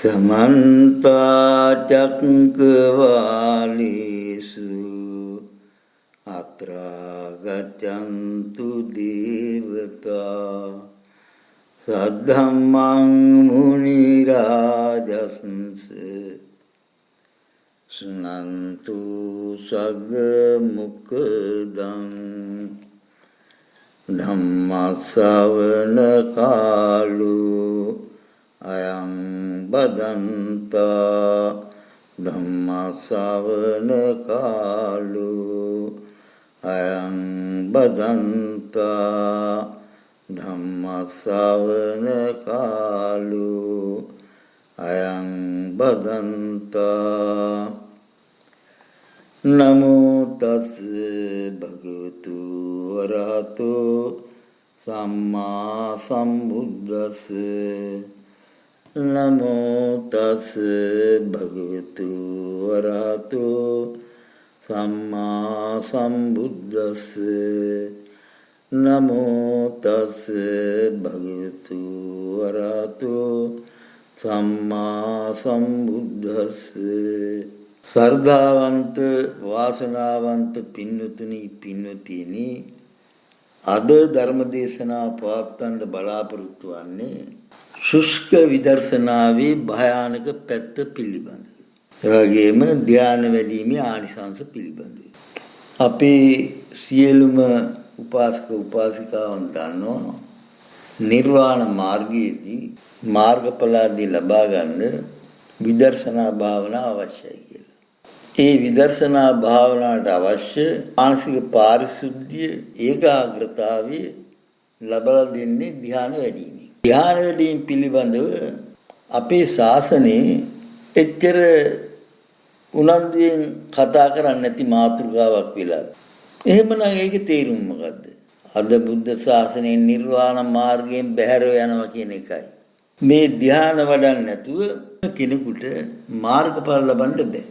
समन्ता चक्रवालेषु अत्र गच्छन्तु देवता सद्धम्मं मुनिराजंस शृण्वन्तु सगमुखदं धम्मश्रवणकालो अयं बदन्ता धम्मश्रवणकालो अयं बदन्ता धम्मश्रवणकालो अयं बदन्ता नमो तस् भगवतो अरहतो सम्मा सम्बुद्दस्से नमो तस् भगवतो अरहतो सम्मा सम्बुद्दस्से नमो तस् भगवतो अरहतो सम्मा सम्बुद्दस्से श्रद्धावंत वासनावंत पिन्नुतुनी पिन्नुतीनी අද ධර්ම දේශනා පවත්වන්න බලාපොරොත්තු වන්නේ ශුෂ්ක විදර්ශනාවේ භයානක පැත්ත පිළිබඳව. ඒ වගේම ධ්‍යාන වැඩිීමේ ආනිසංස පිළිබඳව. අපේ සියලුම උපාසක උපාසිකාවන් දන්නවා නිර්වාණ මාර්ගයේදී මාර්ගඵලදී ලබා ගන්න විදර්ශනා භාවනාව අවශ්‍යයි කියලා. ඒ විදර්ශනා භාවනාවට අවශ්‍ය මානසික පාරිශුද්ධිය ඒකාග්‍රතාවය ලබා දෙන්නේ ධ්‍යාන වැඩිීමෙන්. ධ්‍යාන වැඩිීම පිළිබඳව අපේ ශාසනයේ එච්චර උනන්දුවෙන් කතා කරන්නේ නැති මාතෘකාවක් වෙලා. එහෙමනම් ඒකේ තේරුම මොකද්ද? අද බුද්ධ ශාසනයේ නිර්වාණ මාර්ගයෙන් බැහැර යනවා කියන එකයි. මේ ධ්‍යාන වඩන්නේ නැතුව කෙනෙකුට මාර්ගඵල ලබන්න බෑ.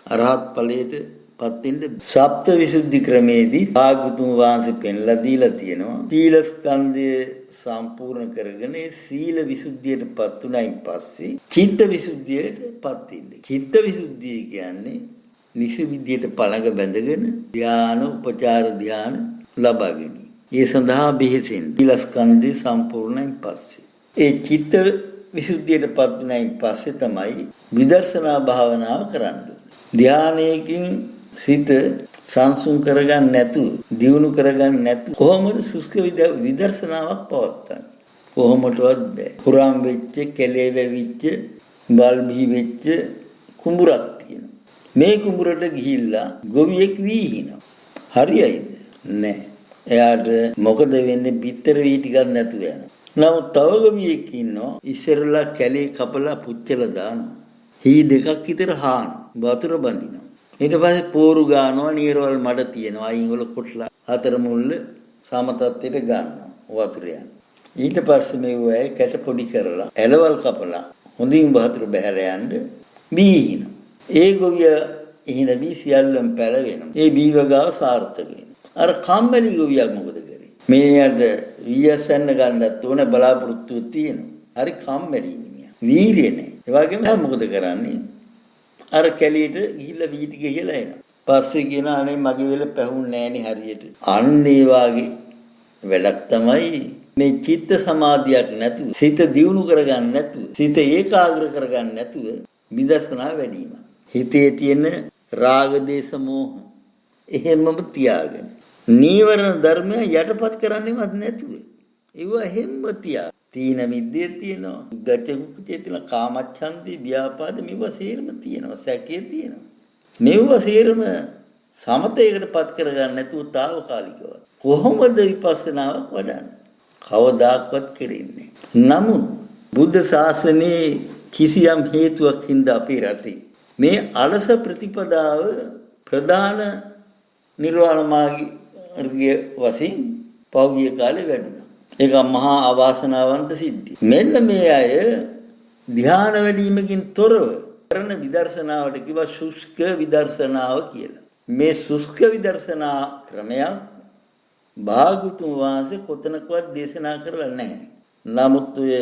අරහත් ඵලයට පත් වෙන්න සප්ත විසුද්ධි ක්‍රමේදී භාගතුන් වහන්සේ පෙන්ලා දීලා තියෙනවා. සීල ස්කන්ධය සම්පූර්ණ කරගෙන සීල විසුද්ධියට පත් උනායින් පස්සේ චිත්ත විසුද්ධියට පත් වෙන්නේ. චිත්ත විසුද්ධිය කියන්නේ නිසි විදියට පළඟ බැඳගෙන ධ්‍යාන උපචාර ධ්‍යාන ලබා ගැනීම. ඒ සඳහා බෙහෙසෙන් සීල ස්කන්ධය සම්පූර්ණයින් පස්සේ ඒ චිත්ත විසුද්ධියට පත් උනායින් පස්සේ තමයි විදර්ශනා භාවනාව කරන්නේ. ධානයකින් සිත සංසුන් කරගන්න නැතුව දියුණු කරගන්න නැතුව කොහොමද සුස්ක විදර්ශනාවක් පවත්වන්නේ? කොහොමදවත් බෑ. පුරාම් වෙච්ච, කෙලේ වෙවිච්ච, බල් බිහි වෙච්ච කුඹුරක් තියෙනවා. මේ කුඹුරට ගිහිල්ලා ගොවියෙක් වීහිනවා. හරියයිද? නෑ. එයාට මොකද වෙන්නේ? පිටර වී ටිකක් නැතුව යනවා. නමුත් තව ගොවියෙක් ඉන්නවා. ඉස්සරලා කැලේ කපලා පුච්චලා දානවා. හී දෙකක් විතර හාන වතුර බඳිනවා. ඊට පස්සේ පෝරු ගන්නවා නීරවල් මඩ තියෙනවා. අයින් වල කොටලා හතර මුල්ල සමතත්වයට ගන්නවා වතුර යන. ඊට පස්සේ මේවයි කැට පොඩි කරලා ඇලවල් කපලා හොඳින් වතුර බහැලා යන්න බීහිනවා. ඒ ගොවිය එහෙන බී සියල්ලම පැලවෙනවා. ඒ බීවගාව සාර්ථක වෙනවා. අර කම්මැලි ගොවියා මොකද කරේ? මේකට වියසන්න ගන්නත් ඕන බලාපොරොත්තුවක් තියෙනවා. හරි කම්මැලි මිනිහා. වීරිය නැහැ. ඒ වගේම මොකද කරන්නේ? අර කැලියට ගිහිල්ලා වීටි ගිහලා එනවා. පස්සේ කියන අනේ මගේ වෙල පැහුන්නේ නැණි හරියට. අන්න ඒ වාගේ වැඩක් තමයි මේ චිත්ත සමාධියක් නැතුව, සිත දියුණු කරගන්න නැතුව, සිත ඒකාග්‍ර කරගන්න නැතුව විදර්ශනා වැඩිම. හිතේ තියෙන රාග දේශ මොහ එහෙමම තියාගෙන නීවරණ ධර්මය යටපත් කරන්නේවත් නැතුව ඒව හැම්ම තියා තීන මිද්දේ තියෙනවා ගච්ඡකුචේ තියෙන කාමච්ඡන්දේ ව්‍යාපාද මේව සේරම තියෙනවා සැකේ තියෙනවා මේව සේරම සමතේකටපත් කරගන්න නැතුව తాවකාලිකව කොහොමද විපස්සනාවක් වඩන්නේ කවදාක්වත් කෙරෙන්නේ නමුත් බුද්ධ ශාසනයේ කිසියම් හේතුවක් හින්දා අපේ රටේ මේ අලස ප්‍රතිපදාව ප්‍රධාන නිර්වාණ මාර්ගය වශයෙන් පෞද්ගලික කාලේ වැඩුණා. ඒක මහා අවාසනාවන්ත සිද්ධිය. මෙන්න මේ අය ධ්‍යාන වැඩිමකින් තොරව කරන විදර්ශනාවට කිව්වා ශුෂ්ක විදර්ශනාව කියලා. මේ ශුෂ්ක විදර්ශනා ක්‍රමයක් භාගතුන් වහන්සේ කොතනකවත් දේශනා කරලා නැහැ. නමුත් ඔය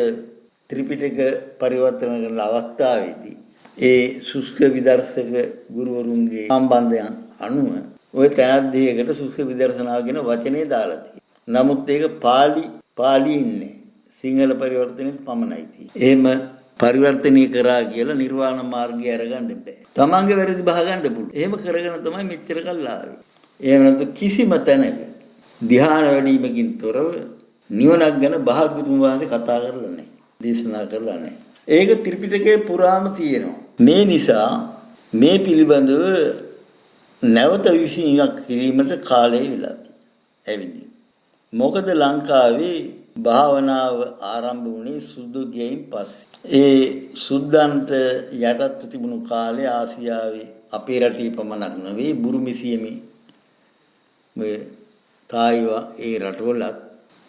ත්‍රිපිටක පරිවර්තන කරන අවස්ථාවේදී ඒ සුස්ක විදර්ශක ගුරුවරුන්ගේ සම්බන්ධයන් අනුව ওই තැනද්දීයකට සුස්ක විදර්ශනාව කියන වචනේ දාලා තියෙනවා. නමුත් ඒක පාලි ඉන්නේ සිංහල පරිවර්තනෙත් පමණයි තියෙන්නේ. එහෙම පරිවර්තනය කරා කියලා නිර්වාණ මාර්ගය අරගන්න බෑ. තමන්ගේ වැරදි බහගන්න පුළුවන්. එහෙම කරගෙන තමයි මෙච්චර කල් ආවේ. එහෙම නැත්නම් කිසිම තැනක ධ්‍යාන වැඩිමකින් තොරව නිවනක් ගැන භාග්‍යතුන් වහන්සේ කතා කරලා නැහැ. දේශනා කරලා නැහැ. ඒක ත්‍රිපිටකයේ පුරාම තියෙනවා. මේ නිසා මේ පිළිබඳව නැවත විශ්ලේෂණයක් කිරීමට කාලය වෙලා තියෙනවා. මොකද ලංකාවේ භාවනාව ආරම්භ වුණේ සුදු ගියයින් පස්සේ. ඒ සුද්දන්ට යටත් තිබුණු කාලේ ආසියාවේ අපේ රටේ පමණක් නෙවෙයි බුරුමිසියමි මේ තායිවා ඒ රටවලත්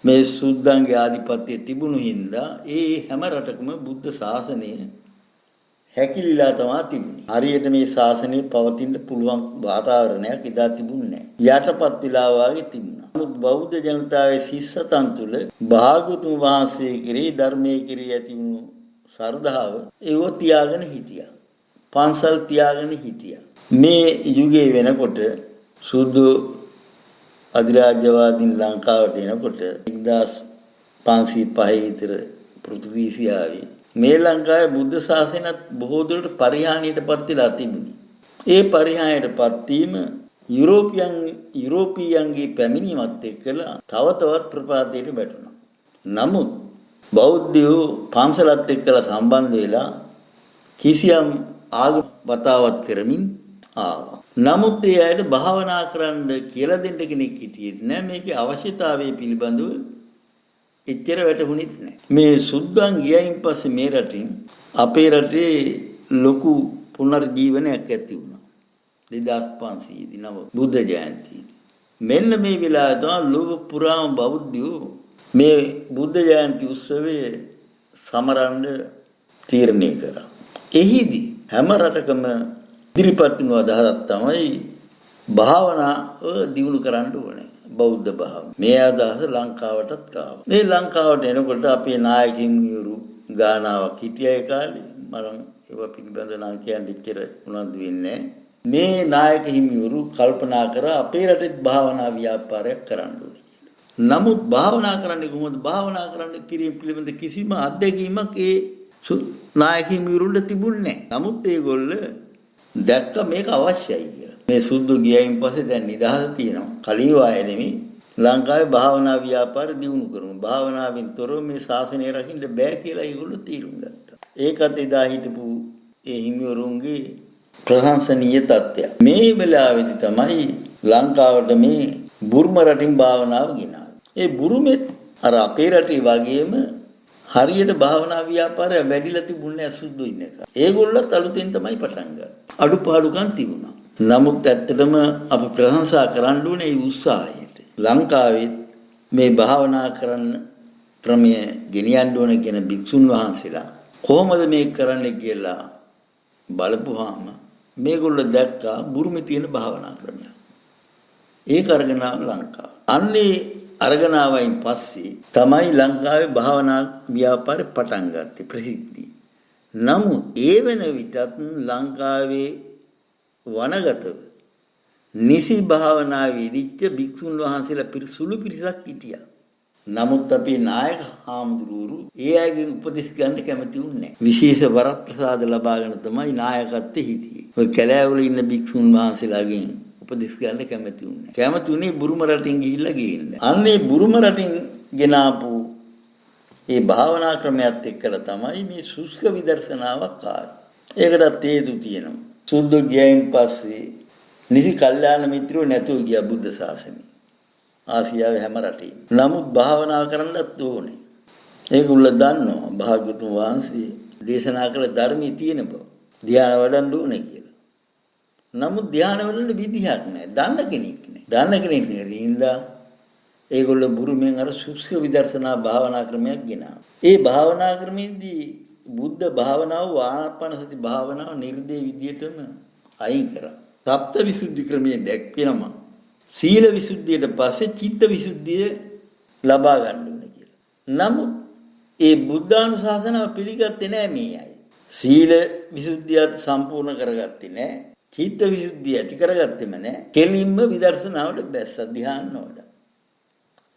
මේ සුද්දන්ගේ ආධිපත්‍යය තිබුණු හින්දා ඒ හැම රටකම බුද්ධ ශාසනය හැකිලිලා තමයි තිබුණේ. හරියට මේ ශාසනය පවතින්න පුළුවන් වාතාවරණයක් එදා තිබුණේ නැහැ. යටපත් වෙලා වාගේ තිබුණා. නමුත් බෞද්ධ ජනතාවේ සිස්සතන් තුළ භාගතුන් වහන්සේ කෙරෙහි ධර්මයේ කෙරෙහි ඇති වුණු ශ්‍රද්ධාව ඒව තියාගෙන හිටියා. පන්සල් තියාගෙන හිටියා. මේ යුගයේ වෙනකොට සුදු අධිරාජ්‍යවාදීන් ලංකාවට එනකොට 1505 විතර පෘථිවිසියාවේ මේ ලංකාවේ බුද්ධ ශාසනයත් බොහෝ දුරට පරිහානියටපත් වෙලා තිබුණේ. ඒ පරිහානියටපත් වීම යුරෝපීයන්ගේ පැමිණීමත් එක්කලා තව තවත් ප්‍රපාතයට වැටුණා. නමුත් බෞද්ධයෝ පන්සලත් එක්කලා සම්බන්ධ වෙලා කිසියම් ආගම වතාවත් කරමින් ආවා. නමුත් ඒ අයට භාවනා කරන්න කියලා දෙන්න කෙනෙක් හිටියෙත් නෑ. මේකේ අවශ්‍යතාවය පිළිබඳව එච්චර වැටහුණෙත් නෑ. මේ සුද්දන් ගියයින් පස්සේ මේ රටින් අපේ රටේ ලොකු පුනර්ජීවනයක් ඇති වුණා. 2500 දී නව බුද්ධ ජයන්තියේදී. මෙන්න මේ වෙලාව තමයි ලෝක පුරාම බෞද්ධයෝ මේ බුද්ධ ජයන්ති උත්සවයේ සමරන්න තීරණය කරා. එහිදී හැම රටකම ඉදිරිපත් වුණු අදහසක් තමයි භාවනාව දියුණු කරන්න ඕනේ. බෞද්ධ භාවනාව. මේ අදහස ලංකාවටත් ආවා. මේ ලංකාවට එනකොට අපේ නායකින්වරු ගානාවක් හිටියා ඒ කාලේ. මම ඒවා පිළිබඳව නම් කියන්න ඉච්චර උනන්දු වෙන්නේ මේ නායක හිමිවරු කල්පනා කරා අපේ රටේ භාවනා ව්‍යාපාරයක් කරන්න ඕනේ කියලා. නමුත් භාවනා කරන්නේ කොහොමද? භාවනා කරන්න කිරීම පිළිබඳ කිසිම අත්දැකීමක් ඒ නායක හිමිවරුන්ට තිබුණේ නැහැ. නමුත් ඒගොල්ල දැක්ක මේක අවශ්‍යයි කියලා. මේ සුද්ධ ගියයින් පස්සේ දැන් නිදහස තියෙනවා. කලින් වායේ නෙමෙයි ලංකාවේ භාවනා ව්‍යාපාර දියුණු කරමු. භාවනාවෙන් තොරව මේ ශාසනය රකින්න බෑ කියලා ඒගොල්ලෝ තීරුම් ගත්තා. ඒකත් එදා හිටපු ඒ හිමිවරුන්ගේ ප්‍රශංසනීය තත්ත්වයක්. මේ වෙලාවේදී තමයි ලංකාවට මේ බුරුම රටින් භාවනාව ගෙනාවේ. ඒ බුරුමෙත් අර අපේ රටේ වගේම හරියට භාවනා ව්‍යාපාරය වැඩිලා තිබුණේ අසුද්ධු ඉන්න එක. ඒගොල්ලොත් අලුතෙන් තමයි පටන් ගත්තේ. අඩුපාඩුකම් තිබුණා. නමුත් ඇත්තටම අපි ප්‍රශංසා කරන්න ඕනේ මේ උත්සාහයට. ලංකාවේ මේ භාවනා කරන්න ක්‍රමය ගෙනියන්න ඕන කියන භික්ෂුන් වහන්සේලා කොහොමද මේක කරන්නේ කියලා බලපුවාම මේගොල්ලෝ දැක්කා බුරුමේ තියෙන භාවනා ක්‍රමයක්. ඒක අරගෙන ලංකාව. අන්නේ අරගෙන ආවයින් පස්සේ තමයි ලංකාවේ භාවනා ව්‍යාපාරේ පටන් ගත්තේ ප්‍රසිද්ධිය. නමුත් ඒ වෙන විටත් ලංකාවේ වනගතව නිසි භාවනාවේ ඉදිච්ච භික්ෂුන් වහන්සේලා පිරිසුළු පිරිසක් හිටියා. නමුත් අපේ නායක හාමුදුරුවරු ඒ අයගෙන් උපදෙස් ගන්න කැමති වුණේ නැහැ. විශේෂ වරප්‍රසාද ලබාගෙන තමයි නායකත්වයේ හිටියේ. ඔය කැලෑවල ඉන්න භික්ෂුන් වහන්සේලාගෙන් උපදෙස් ගන්න කැමති වුණේ. කැමති උනේ බුරුම රටින් ගිහිල්ලා ගේන්න. අන්නේ බුරුම රටින් ගෙනාපු ඒ භාවනා ක්‍රමයක් එක්කලා තමයි මේ සුස්ක විදර්ශනාවක් ආවේ. ඒකටත් හේතු තියෙනවා. සුද්ධ ගියයින් පස්සේ නිසි කල්යාණ මිත්‍රයෝ නැතුව ගියා බුද්ධ ශාසනය. ආසියාවේ හැම රටේම. නමුත් භාවනා කරන්නත් ඕනේ. ඒගොල්ලෝ දන්නවා භාග්‍යවතුන් වහන්සේ දේශනා කළ ධර්මයේ තියෙන බව. ධ්‍යාන වඩන්න ඕනේ කියලා. නමුත් ධ්‍යාන වඩන්න විදිහක් නැහැ. දන්න කෙනෙක් නැහැ. දන්න කෙනෙක් නෙවෙයිඳා ඒගොල්ලෝ බුරුමෙන් අර සුස්ක විදර්ශනා භාවනා ක්‍රමයක් ගෙනාවා. ඒ භාවනා ක්‍රමෙදී බුද්ධ භාවනාව ආනාපානසති භාවනාව නිර්දේ විදියටම අයින් කරා. සප්ත විසුද්ධි ක්‍රමයේ දැක්වෙනම සීල විසුද්ධියට පස්සේ චිත්ත විසුද්ධිය ලබා ගන්න ඕනේ කියලා. නමුත් ඒ බුද්ධානුශාසනාව පිළිගත්තේ නැහැ මේ අය. සීල විසුද්ධියත් සම්පූර්ණ කරගත්තේ නැහැ. චිත්ත විසුද්ධිය ඇති කරගත්තෙම නැහැ. කෙලින්ම විදර්ශනාවට බැස්ස ධ්‍යාන වල.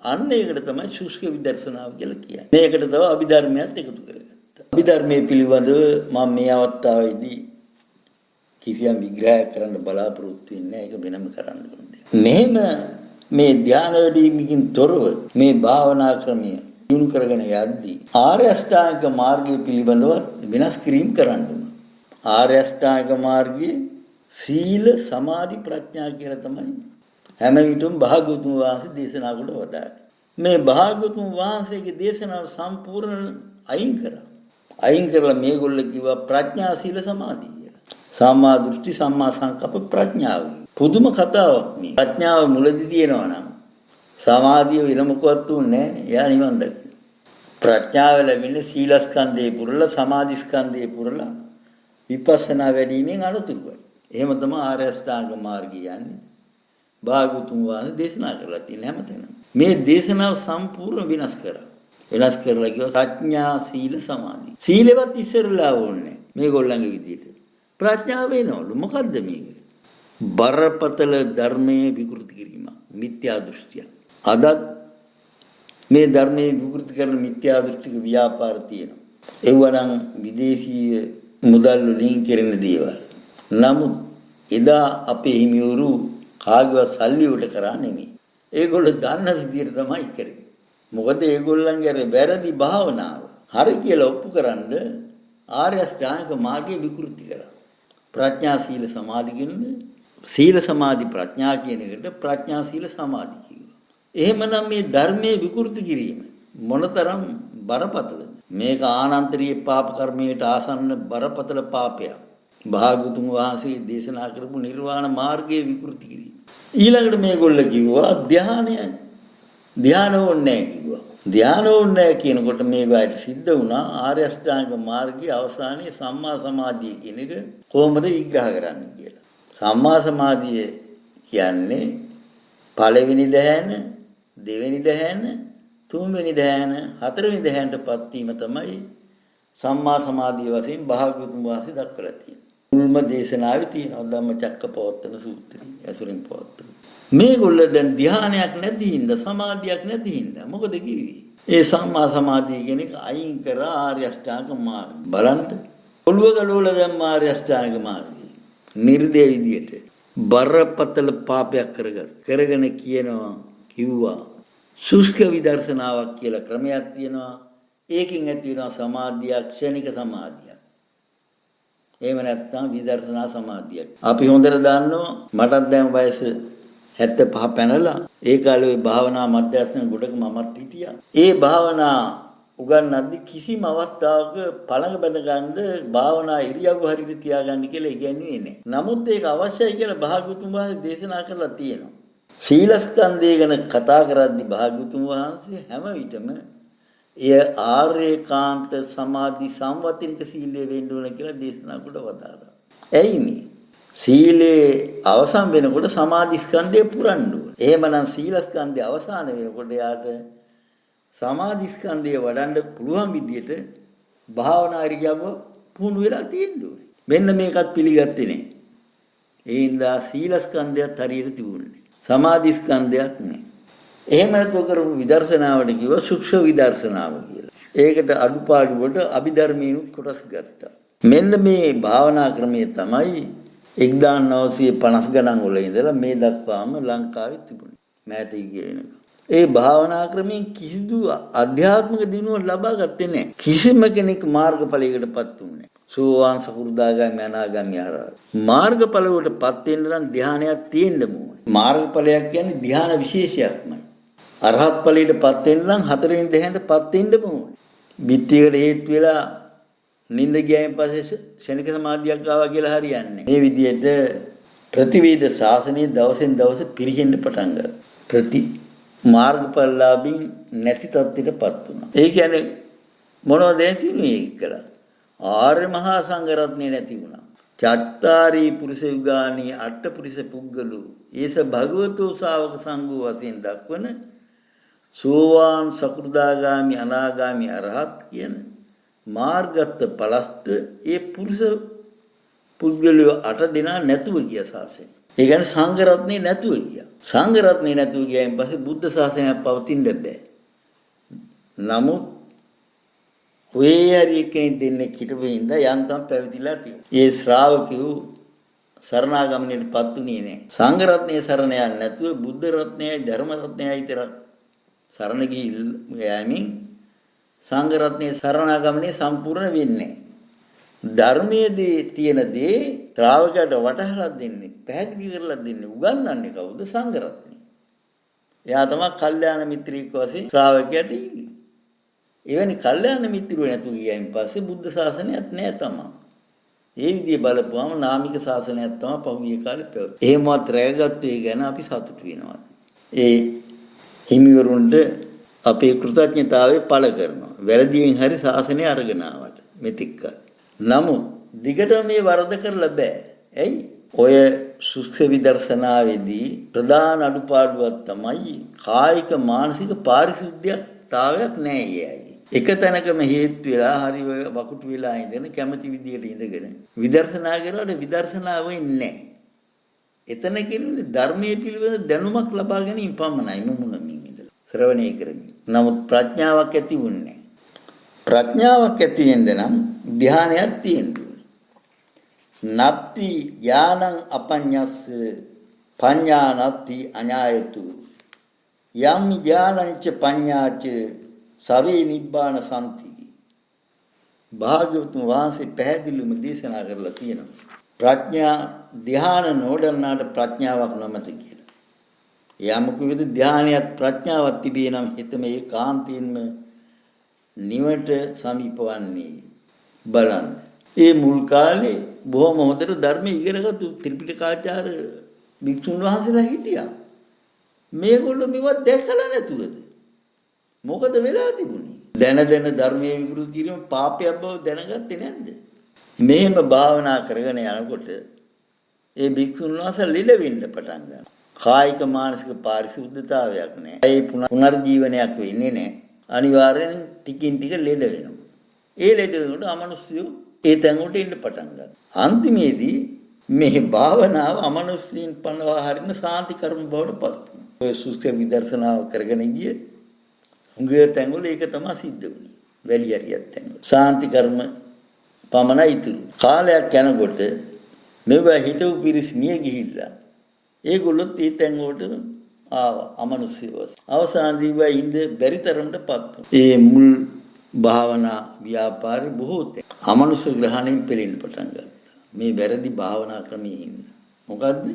අන්න ඒකට තමයි ශුෂ්ක විදර්ශනාව කියලා කියන්නේ. මේකට තව අභිධර්මයක් එකතු කරගත්තා. අභිධර්මයේ පිළිබඳව මම මේ අවස්ථාවේදී කිසියම් විග්‍රහයක් කරන්න බලාපොරොත්තු වෙන්නේ නැහැ. ඒක වෙනම කරන්න ඕනේ. මෙහෙම මේ ධ්‍යාන වැඩිමිකින් තොරව මේ භාවනා ක්‍රමය දියුණු කරගෙන යද්දී ආර්ය අෂ්ටාංග මාර්ගය පිළිබඳව වෙනස් කිරීම කරන්න ඕනේ. ආර්ය අෂ්ටාංග මාර්ගයේ සීල සමාධි ප්‍රඥා කියලා තමයි හැම විටම භාග්‍යවතුන් වහන්සේ දේශනා කොට වදාළේ. මේ භාග්‍යවතුන් වහන්සේගේ දේශනාව සම්පූර්ණ අයින් කරා. අයින් කරලා මේගොල්ලෝ කිව්වා ප්‍රඥා සීල සමාධි කියලා. සම්මා දෘෂ්ටි සම්මා සංකප්ප ප්‍රඥාව. පුදුම කතාවක් මේ. ප්‍රඥාව මුලදී තියෙනවා නම් සමාධිය වෙන මොකවත් උන්නේ නැහැ. එයා නිවන් දකින්න. ප්‍රඥාව ලැබෙන්නේ සීලස්කන්ධේ පුරලා සමාධිස්කන්ධේ පුරලා විපස්සනා වැඩිමෙන් අනුතුරුයි. එහෙම තමයි ආර්ය අෂ්ටාංග මාර්ගය යන්නේ. භාගතුන් වහන්සේ දේශනා කරලා තියෙන හැමතැනම. මේ දේශනාව සම්පූර්ණ වෙනස් කරා. වෙනස් කරලා කිව්වා ප්‍රඥා සීල සමාධි. සීලෙවත් ඉස්සරලා ඕනේ මේගොල්ලන්ගේ විදිහට. ප්‍රඥාව වෙනවලු. මොකද්ද මේක? බරපතල ධර්මයේ විකෘති කිරීම. මිත්‍යා දෘෂ්ටිය. අදත් මේ ධර්මයේ විකෘති කරන මිත්‍යා දෘෂ්ටික ව්‍යාපාර තියෙනවා. ඒවනම් විදේශීය මුදල් වලින් කෙරෙන දේවල්. නමුත් එදා අපේ හිමිවරු කාගේවත් සල්ලි උඩ කරා නෙමෙයි. ඒගොල්ලෝ දන්න විදියට තමයි කරේ. මොකද ඒගොල්ලන්ගේ අර වැරදි භාවනාව හරි කියලා ඔප්පුකරනද ආර්ය අෂ්ටාංග මාර්ගය විකෘති කරා. ප්‍රඥා සීල සමාධි කියන්නේ සීල සමාධි ප්‍රඥා කියන එකට ප්‍රඥා සීල සමාධි කියනවා. එහෙමනම් මේ ධර්මයේ විකෘති කිරීම මොනතරම් බරපතලද? මේක ආනන්තරීය පාප කර්මයට ආසන්න බරපතල පාපයක්. භාගතුන් වහන්සේ දේශනා කරපු නිර්වාණ මාර්ගයේ විකෘති කිරීම. ඊළඟට මේගොල්ලෝ කිව්වා ධ්‍යාන ඕනේ නැහැ කිව්වා. ධ්‍යාන ඕනේ නැහැ කියනකොට මේකට සිද්ධ වුණා ආර්ය අෂ්ටාංග මාර්ගයේ අවසානයේ සම්මා සමාධිය කියන එක කොහොමද විග්‍රහ කරන්නේ කියලා. සම්මා සමාධිය කියන්නේ පළවෙනි ධ්‍යාන, දෙවෙනි ධ්‍යාන, තුන්වෙනි ධ්‍යාන, හතරවෙනි ධ්‍යානටපත් වීම තමයි සම්මා සමාධිය වශයෙන් භාගතුන් වහන්සේ දක්වලා තියෙනවා. මුල්ම දේශනාවේ තියෙනවා ධම්මචක්කපවත්තන සූත්‍රය ඇසුරින් පවත්තන. මේගොල්ලෝ දැන් ධ්‍යානයක් නැති හින්දා සමාධියක් නැති හින්දා මොකද කිව්වේ? ඒ සම්මා සමාධිය කියන එක අයින් කරා ආර්ය අෂ්ටාංග මාර්ගය. බලන්න ඔළුව ගලවලා දැන් ආර්ය අෂ්ටාංග මාර්ගය. නිර්දේ විදියට බරපතල පාපයක් කරගෙන කිව්වා සුෂ්ක විදර්ශනාවක් කියලා ක්‍රමයක් තියෙනවා. ඒකෙන් ඇති වෙනවා සමාධියක්, ක්ෂණික සමාධියක්. එහෙම නැත්නම් විදර්ශනා සමාධියක්. අපි හොඳට දන්නවා මටත් දැන් වයස 75 පැනලා ඒ කාලේ භාවනා මධ්‍යස්ථාන ගොඩක මමත් හිටියා. ඒ භාවනා උගන්වද්දි කිසිම අවස්ථාවක පළඟ බැඳ ගන්න භාවනා ඉරියව්ව හරියට තියාගන්න කියලා ඉගැන්වුවේ නැහැ. නමුත් ඒක අවශ්‍යයි කියලා භාග්‍යවතුන් වහන්සේ දේශනා කරලා තියෙනවා. සීලස්කන්ධය ගැන කතා කරද්දී භාග්‍යවතුන් වහන්සේ හැම විටම එය ආර්යකාන්ත සමාධි සංවතිනික සීලය වෙන්න ඕන කියලා දේශනා කොට වදාළා. එයි මේ සීලේ අවසන් වෙනකොට සමාධි ස්කන්ධය පුරන්න ඕන. එහෙමනම් සීල ස්කන්ධය අවසන් වෙනකොට යාට සමාධි ස්කන්ධය වඩන්න පුළුවන් විදියට භාවනා ඉරියව්ව පුහුණු වෙලා තියෙන්න ඕනේ. මෙන්න මේකත් පිළිගත්තේ නැහැ. ඒ හින්දා සීල ස්කන්ධයත් හරියට තිබුණේ. සමාධි ස්කන්ධයක් නැහැ. එහෙම නැත්නම් කරපු විදර්ශනාවට කිව්වා සුක්ෂ විදර්ශනාව කියලා. ඒකට අඩුපාඩුවට අභිධර්මීනුත් කොටස් ගත්තා. මෙන්න මේ භාවනා ක්‍රමය තමයි 1950 ගණන් වල ඉඳලා මේ දක්වාම ලංකාවේ තිබුණේ. මෑත ඊගේ වෙනකම්. ඒ භාවනා ක්‍රමයෙන් කිසිදු අධ්‍යාත්මික දිනුවක් ලබා ගත්තේ නැහැ. කිසිම කෙනෙක් මාර්ගඵලයකටපත් වුණේ නැහැ. සෝවාන් සකෘදාගාමී අනාගාමී අරහත්. මාර්ගඵලයකටපත් වෙන්න නම් ධ්‍යානයක් තියෙන්න ඕනේ. මාර්ගඵලයක් කියන්නේ ධ්‍යාන විශේෂයක්මයි. අරහත් ඵලයටපත් වෙන්න නම් හතරවෙනි ධ්‍යානයටපත් වෙන්න ඕනේ. බිත්තියකට හේතු වෙලා නිින්ද ගියායින් පස්සේ ශනික සමාධියක් ආවා කියලා හරියන්නේ. මේ විදිහට ප්‍රතිවේද ශාසනයේ දවසෙන් දවස පිරිහෙන්න පටන් ගත්තා. මාර්ගඵලලාභින් නැති තත්ත්වයටපත් වුණා. ඒ කියන්නේ මොනවද තියෙන්නේ කියලා? ආර්ය මහා සංඝ රත්නය නැති වුණා. චත්තාරි පුරුෂ යුගානි අට පුරුෂ පුද්ගලෝ ඒස භගවතෝ ශා วก සංඝෝ වශයෙන් දක්වන සෝවාන් සකෘදාගාමි අනාගාමි අරහත් කියන මාර්ගස්ත පලස්ත ඒ පුරුෂ පුද්ගලයෝ 8 දෙනා නැතුව ගිය ශාසනය. ඒ කියන්නේ සංඝ රත්නේ නැතුව ගියා. සංඝ රත්නේ නැතුව ගියයින් පස්සේ බුද්ධ ශාසනයක් පවතින්න බෑ. නමුත් ඔය හරි කෙනෙක් දෙන්නේ හිටපු හින්දා යන්තම් පැවිදිලා තියෙනවා. ඒ ශ්‍රාවකයෝ සරණාගමනයටපත් උනේ නැහැ. සංඝ රත්නයේ සරණ යන්නේ නැතුව බුද්ධ රත්නයයි ධර්ම රත්නයයි විතර සරණ ගිහින් සංඝ රත්නයේ සරණාගමනය සම්පූර්ණ වෙන්නේ නැහැ. ධර්මයේදී තියෙන දේ ශ්‍රාවකයට වටහලා දෙන්නේ, පැහැදිලි කරලා දෙන්නේ, උගන්වන්නේ කවුද? සංඝ රත්නය. එයා තමයි කල්යාණ මිත්‍රයෙක් වශයෙන් ශ්‍රාවකයට ඉන්නේ. එවැනි කල්යාණ මිත්‍රයෝ නැතුව ගියයින් පස්සේ බුද්ධ ශාසනයක් නැහැ තමයි. ඒ විදිය බලපුවම නාමික ශාසනයක් තමයි පහුගිය කාලේ පැවතුනේ. එහෙමවත් රැකගත්තු ඒ ගැන අපි සතුටු වෙනවා. ඒ හිමිවරුන්ට අපේ කෘතඥතාවය පළ කරනවා. වැරදියෙන් හරි ශාසනය අරගෙන ආවට මෙතික් කල්. නමුත් දිගටම මේ වරද කරලා බෑ. ඇයි? ඔය සුඛ විදර්ශනාවේදී ප්‍රධාන අඩුපාඩුවක් තමයි කායික මානසික පාරිශුද්ධතාවයක් නැහැ. එක තැනකම හේතු වෙලා හරි ඔය වකුටු වෙලා ඉඳගෙන කැමැති විදියට ඉඳගෙන විදර්ශනා කරනකොට විදර්ශනාව වෙන්නේ නැහැ. එතන කියන්නේ ධර්මයේ පිළිවෙල දැනුමක් ලබා ගැනීම පමණයි මුමුණමින් ඉඳලා ශ්‍රවණය කරමින්. නමුත් ප්‍රඥාවක් ඇති වුණේ නැහැ. ප්‍රඥාවක් ඇති වෙන්න නම් ධානයක් තියෙන්න ඕනේ. නත්ති ඥානං අපඤ්ඤස්ස පඤ්ඤා නත්ති අඤායතු යම් ඥානංච පඤ්ඤාච සවේ නිබ්බාන සම්ති. භාග්‍යවතුන් වහන්සේ පැහැදිලිවම දේශනා කරලා තියෙනවා. ප්‍රඥා ධ්‍යාන නොඩන්නාට ප්‍රඥාවක් නොමැත කියලා. යමක විද ධ්‍යානයත් ප්‍රඥාවක් තිබේ නම් හිතම ඒකාන්තයෙන්ම නිවට සමීපවන්නේ බලන්න. ඒ මුල් කාලේ බොහොම හොඳට ධර්ම ඉගෙනගත්තු ත්‍රිපිටකාචාර්ය භික්ෂුන් වහන්සේලා හිටියා. මේගොල්ලෝ මේවත් දැකලා නැතුවද? මොකද වෙලා තිබුණේ? දැන ධර්මයේ විකෘති කිරීම පාපයක් බව දැනගත්තේ නැද්ද? මෙහෙම භාවනා කරගෙන යනකොට ඒ භික්ෂුන් වහන්සේ ලෙඩ වෙන්න පටන් ගන්නවා. කායික මානසික පාරිශුද්ධතාවයක් නැහැ. ඒ පුනර්ජීවනයක් වෙන්නේ නැහැ. අනිවාර්යෙන් ටිකින් ටික ලෙඩ වෙනවා. ඒ ලෙඩ වෙනකොට අමනුෂ්‍යෝ ඒ තැන් වලට එන්න පටන් ගන්නවා. අන්තිමේදී මේ භාවනාව අමනුෂ්‍යයන් පනවා හරින සාන්ති කර්ම බවට පත් වෙනවා. ඔය සුඛ විදර්ශනාව කරගෙන ගියේ උංගය තැන්වල ඒක තමයි සිද්ධ වුනේ. වැලි හරියක් තැන්වල. සාන්ති කර්ම පමණයි ඉතුරු. කාලයක් යනකොට මේවා හිතවු පිරිස් මිය ගිහිල්ලා ඒගොල්ලොත් ඒ තැන්වලට ආවා අමනුෂ්‍යව. අවසානදී වා ඉඳ බැරි තරමටපත් වුණා. ඒ මුල් භාවනා ව්‍යාපාරේ බොහෝ තැන් අමනුෂ්‍ය ග්‍රහණයෙන් පෙළෙන්න පටන් ගත්තා. මේ වැරදි භාවනා ක්‍රමයෙන්. මොකද්ද?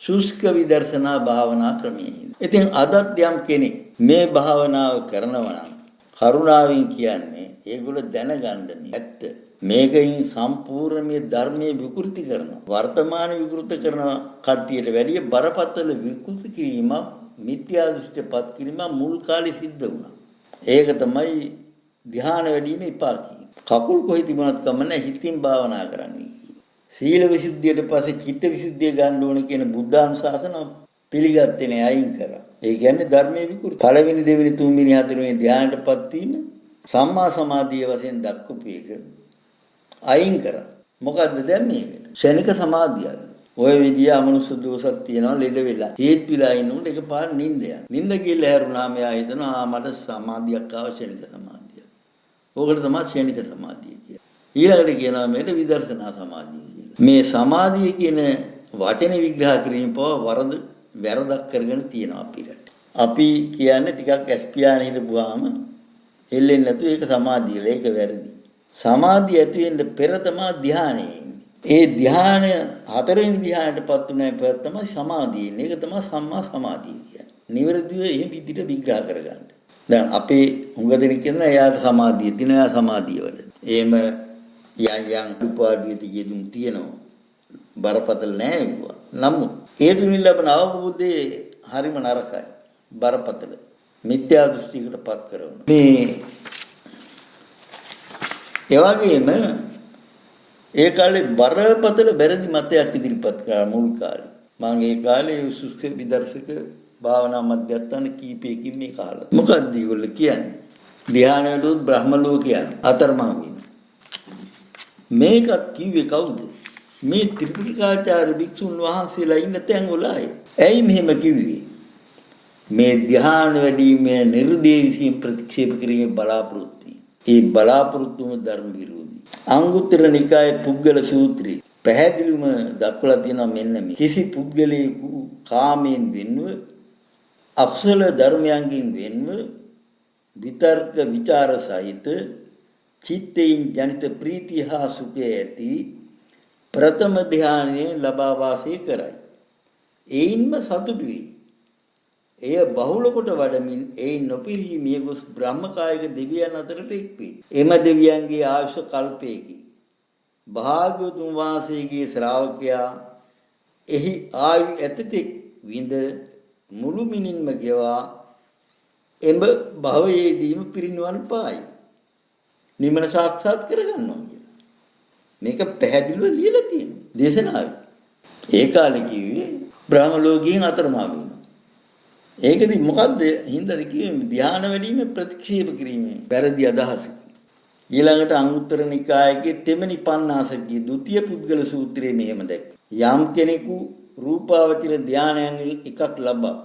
සුෂ්ක විදර්ශනා භාවනා ක්‍රමයෙන්. ඉතින් අදත් යම් කෙනෙක් මේ භාවනාව කරනවා නම් කරුණාවෙන් කියන්නේ ඒගොල්ලෝ දැනගන්න ඇත්ත. මේකෙන් සම්පූර්ණ මේ ධර්මයේ විකෘති කරනවා. වර්තමාන විකෘති කරන කට්ටියට වැඩිය බරපතල විකෘති කිරීම, මිත්‍යා දෘෂ්ටිපත් කිරීම මුල් කාලේ සිද්ධ වුණා. ඒක තමයි ධ්‍යාන වැඩිම එපා කියන්නේ. කකුල් කොහේ තිබුණත් කමන්නේ හිතින් භාවනා කරන්නේ. සීල විසුද්ධියට පස්සේ චිත්ත විසුද්ධිය ගන්න ඕන කියන බුද්ධානුශාසන පිළිගත්තේ නෑ, අයින් කරා. ඒ කියන්නේ ධර්මයේ විකෘති. පළවෙනි දෙවෙනි තුන්වෙනි හතරවෙනි ධ්‍යානයටපත් වීම සම්මා සමාධිය වශයෙන් දක්වපු එක අයින් කරා. මොකද්ද දැන් මේකට? ක්ෂණික සමාධිය. ඔය විදිය අමනුෂ්‍ය දෝෂක් තියෙනවා ලෙඩ වෙලා. හේත් විලා ඉන්නකොට එකපාර නිින්ද යනවා. නිින්ද ගිහලා හැරුණා මෙයා හිතනවා මට සමාධියක් ආව ක්ෂණික සමාධිය. ඕකට තමයි ක්ෂණික සමාධිය කියන්නේ. ඊළඟට කියනවා මේකට විදර්ශනා සමාධිය කියලා. මේ සමාධිය කියන වචනේ විග්‍රහ කිරීම පව වැරදක් කරගෙන තියෙනවා අපිට. අපි කියන්නේ ටිකක් ඇස්පියාන හිටපුවාම හෙල්ලෙන්නේ නැතු ඒක සමාධියල. ඒක වැරදි. සමාධිය ඇති වෙන්න පෙර තමයි ධානය එන්නේ. ඒ ධානය හතරවෙනි ධානයටපත් උනායින් පස්සේ තමයි සමාධිය එන්නේ. ඒක තමයි සම්මා සමාධිය කියන්නේ. නිවැරදිව මේ විදිහට විග්‍රහ කරගන්න. දැන් අපේ හුඟ දෙනෙක් කියනවා එයාට සමාධිය තියෙනවා, එයා සමාධිය වල. එහෙම යම් උපාදීති යෙදුම් තියෙනවා. බරපතල නෑ ඒක. නමුත් ඒ තුලින් ලැබෙන අවබෝධයේ හරිම නරකයි. බරපතල මිත්‍යා දෘෂ්ටියකටපත් කරනවා. මේ ඒ වගේම ඒ කාලේ බරපතල වැරදි මතයක් ඉදිරිපත් කරා මුල් කාලේ. මම ඒ කාලේ සුස්ක විදර්ශක භාවනා මධ්‍යස්ථාන කීපයකින් මේ කාලේ. මොකක්ද ඒගොල්ලෝ කියන්නේ? ධ්‍යානවලුත් බ්‍රහ්ම ලෝකයන් අතරමං වෙන. මේකත් කිව්වේ කවුද? මේ ත්‍රිපිටකාචාර්ය භික්ෂුන් වහන්සේලා ඉන්න තැන් වල අය. ඇයි මෙහෙම කිව්වේ? මේ ධ්‍යාන වැඩිීමේ නිර්දේශී ප්‍රතික්ෂේප කිරීමේ බලාපොරොත්තු. ඒ බලාපොරොත්තුම ධර්ම විරෝධී. අංගුත්තර නිකායේ පුද්ගල සූත්‍රය පැහැදිලිවම දක්වලා තියෙනවා මෙන්න මේ. කිසි පුද්ගලයෙකු කාමයෙන් වෙන්ව අකුසල ධර්මයන්ගෙන් වෙන්ව විතර්ක විචාර සහිත චිත්තයෙන් ජනිත ප්‍රීතිය හා සුඛය ඇති ප්‍රථම ධ්‍යානයේ ලබා වාසය කරයි. එයින්ම සතුටු වේ. එය බහුල කොට වඩමින් එයින් නොපිරී මිය ගොස් බ්‍රහ්මකායක දෙවියන් අතරට එක්වේ. එම දෙවියන්ගේ ආයුෂ කල්පයකි. භාග්‍යවතුන් වහන්සේගේ ශ්‍රාවකයා එහි ආයු ඇතතෙක් විඳ මුළු මිනින්ම ගෙවා එඹ භවයේදීම පිරිනිවන් පායි. නිමන සාක්ෂාත් කරගන්නවා කියලා. මේක පැහැදිලිව ලියලා තියෙනවා දේශනාවේ. ඒ කාලේ කිව්වේ බ්‍රහ්ම ලෝකයෙන් අතරමං වෙනවා. ඒකදී මොකද්ද හින්දාද කිව්වේ ධ්‍යාන වැඩිීමේ ප්‍රතික්ෂේප කිරීමේ වැරදි අදහස. ඊළඟට අංගුත්තර නිකායේ තෙමනි පඤ්ඤාසකී ဒုတိ ය පුද්ගල සූත්‍රයේ මෙහෙම දැක්වේ. යම් කෙනෙකු රූපාවචර ධානයන්ගෙන් එකක් ලබා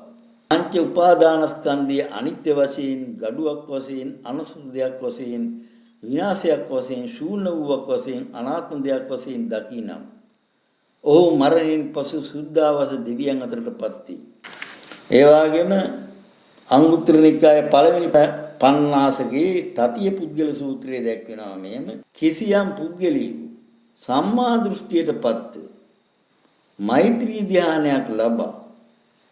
පංච උපාදානස්කන්ධයේ අනිත්‍ය වශයෙන්, gaduwak වශයෙන්, අනුසුදු දෙයක් වශයෙන්, විනාශයක් වශයෙන්, ශූන්‍ය වූවක් වශයෙන්, අනාත්ම දෙයක් වශයෙන් දකිනම් ඔහු මරණයෙන් පසු සුද්ධාවාස දෙවියන් අතරටපත් වේ. ඒ වගේම අංගුත්තර නිකායේ පළවෙනි පඤ්ඤාසකේ තතිය පුද්ගල සූත්‍රයේ දැක්වෙනවා මෙහෙම. කිසියම් පුද්ගලයෙකු සම්මා දෘෂ්ටියටපත් මෛත්‍රී ධානයක් ලබා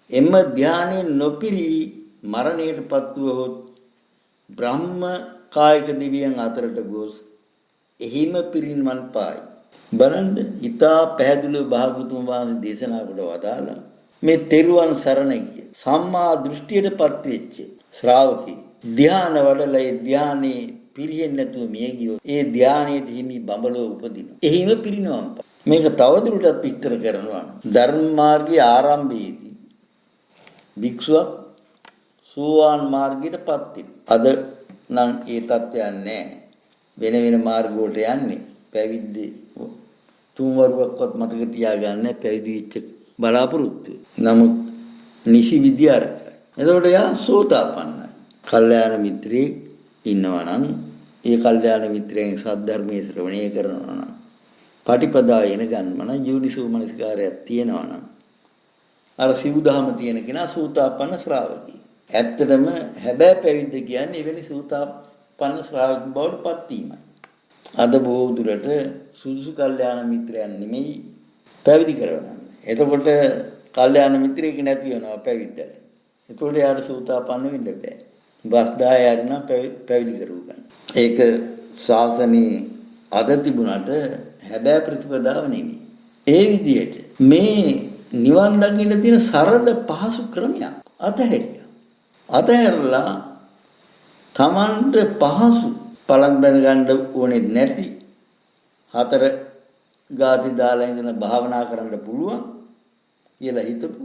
එම ධානයෙන් නොපිරී මරණයටපත් වූහොත් බ්‍රහ්ම කායික දෙවියන් අතරට ගොස් එහිම පිරිනිවන් පායි. බලන්න ඊතා පැහැදිලිව භාගතුන් වහන්සේ දේශනා කොට වදාලා මේ තෙරුවන් සරණ ගිය සම්මා දෘෂ්ටියටපත් වෙච්ච ශ්‍රාවකී ධාන වඩලා ඒ ධානයේ පිරිහෙන්නේ නැතුව මිය ගියොත් ඒ ධානයේ හිමි බඹලෝ උපදින. එහිම පිරිනවම්. මේක තවදුරටත් විස්තර කරනවා. ධර්ම මාර්ගයේ ආරම්භයේදී භික්ෂුවක් සෝවාන් මාර්ගයටපත් වෙනවා. අද නම් ඒ තත්ත්වයක් නැහැ. වෙන වෙන මාර්ග වලට යන්නේ. පැවිදි තුන්වරුවක්වත් මතක තියාගන්න පැවිදි වෙච්ච බලාපොරොත්තු. නමුත් නිසි විද්‍යාරකයි. එතකොට යා සෝතාපන්නයි. කල්යාණ මිත්‍රයෙක් ඉන්නවා නම් ඒ කල්යාණ මිත්‍රයන් සද්ධර්මයේ ශ්‍රවණය කරනවා නම් පටිපදා එන ගන්නම නම් යෝනිසෝ මනසිකාරයක් තියෙනවා නම් අර සිව්දහම තියෙන කෙනා සෝතාපන්න ශ්‍රාවකී. ඇත්තටම හැබැයි පැවිද්ද කියන්නේ එවැනි සෝතාපන්න ශ්‍රාවක බවට පත් වීමයි. අද බොහෝ දුරට සුදුසු කල්යාණ මිත්‍රයන් නෙමෙයි පැවිදි කරවන්නේ. එතකොට කල්යාණ මිත්‍රයෙක් නැති වෙනවා පැවිද්දට. එතකොට යාට සෝතාපන්න වෙන්න බෑ. බස්දාය යන්න පැවිදි කරුව ගන්න. ඒක ශාසනයේ අද තිබුණාට හැබෑ ප්‍රතිපදාව නෙමෙයි. ඒ විදිහට මේ නිවන් දකින්න තියෙන සරල පහසු ක්‍රමයක් අතහැරියා. අතහැරලා Tamanට පහසු පලන් බැඳ ගන්න ඕනේ නැති හතර ගාති දාලා ඉඳන භාවනා කරන්න පුළුවන් කියලා හිතපු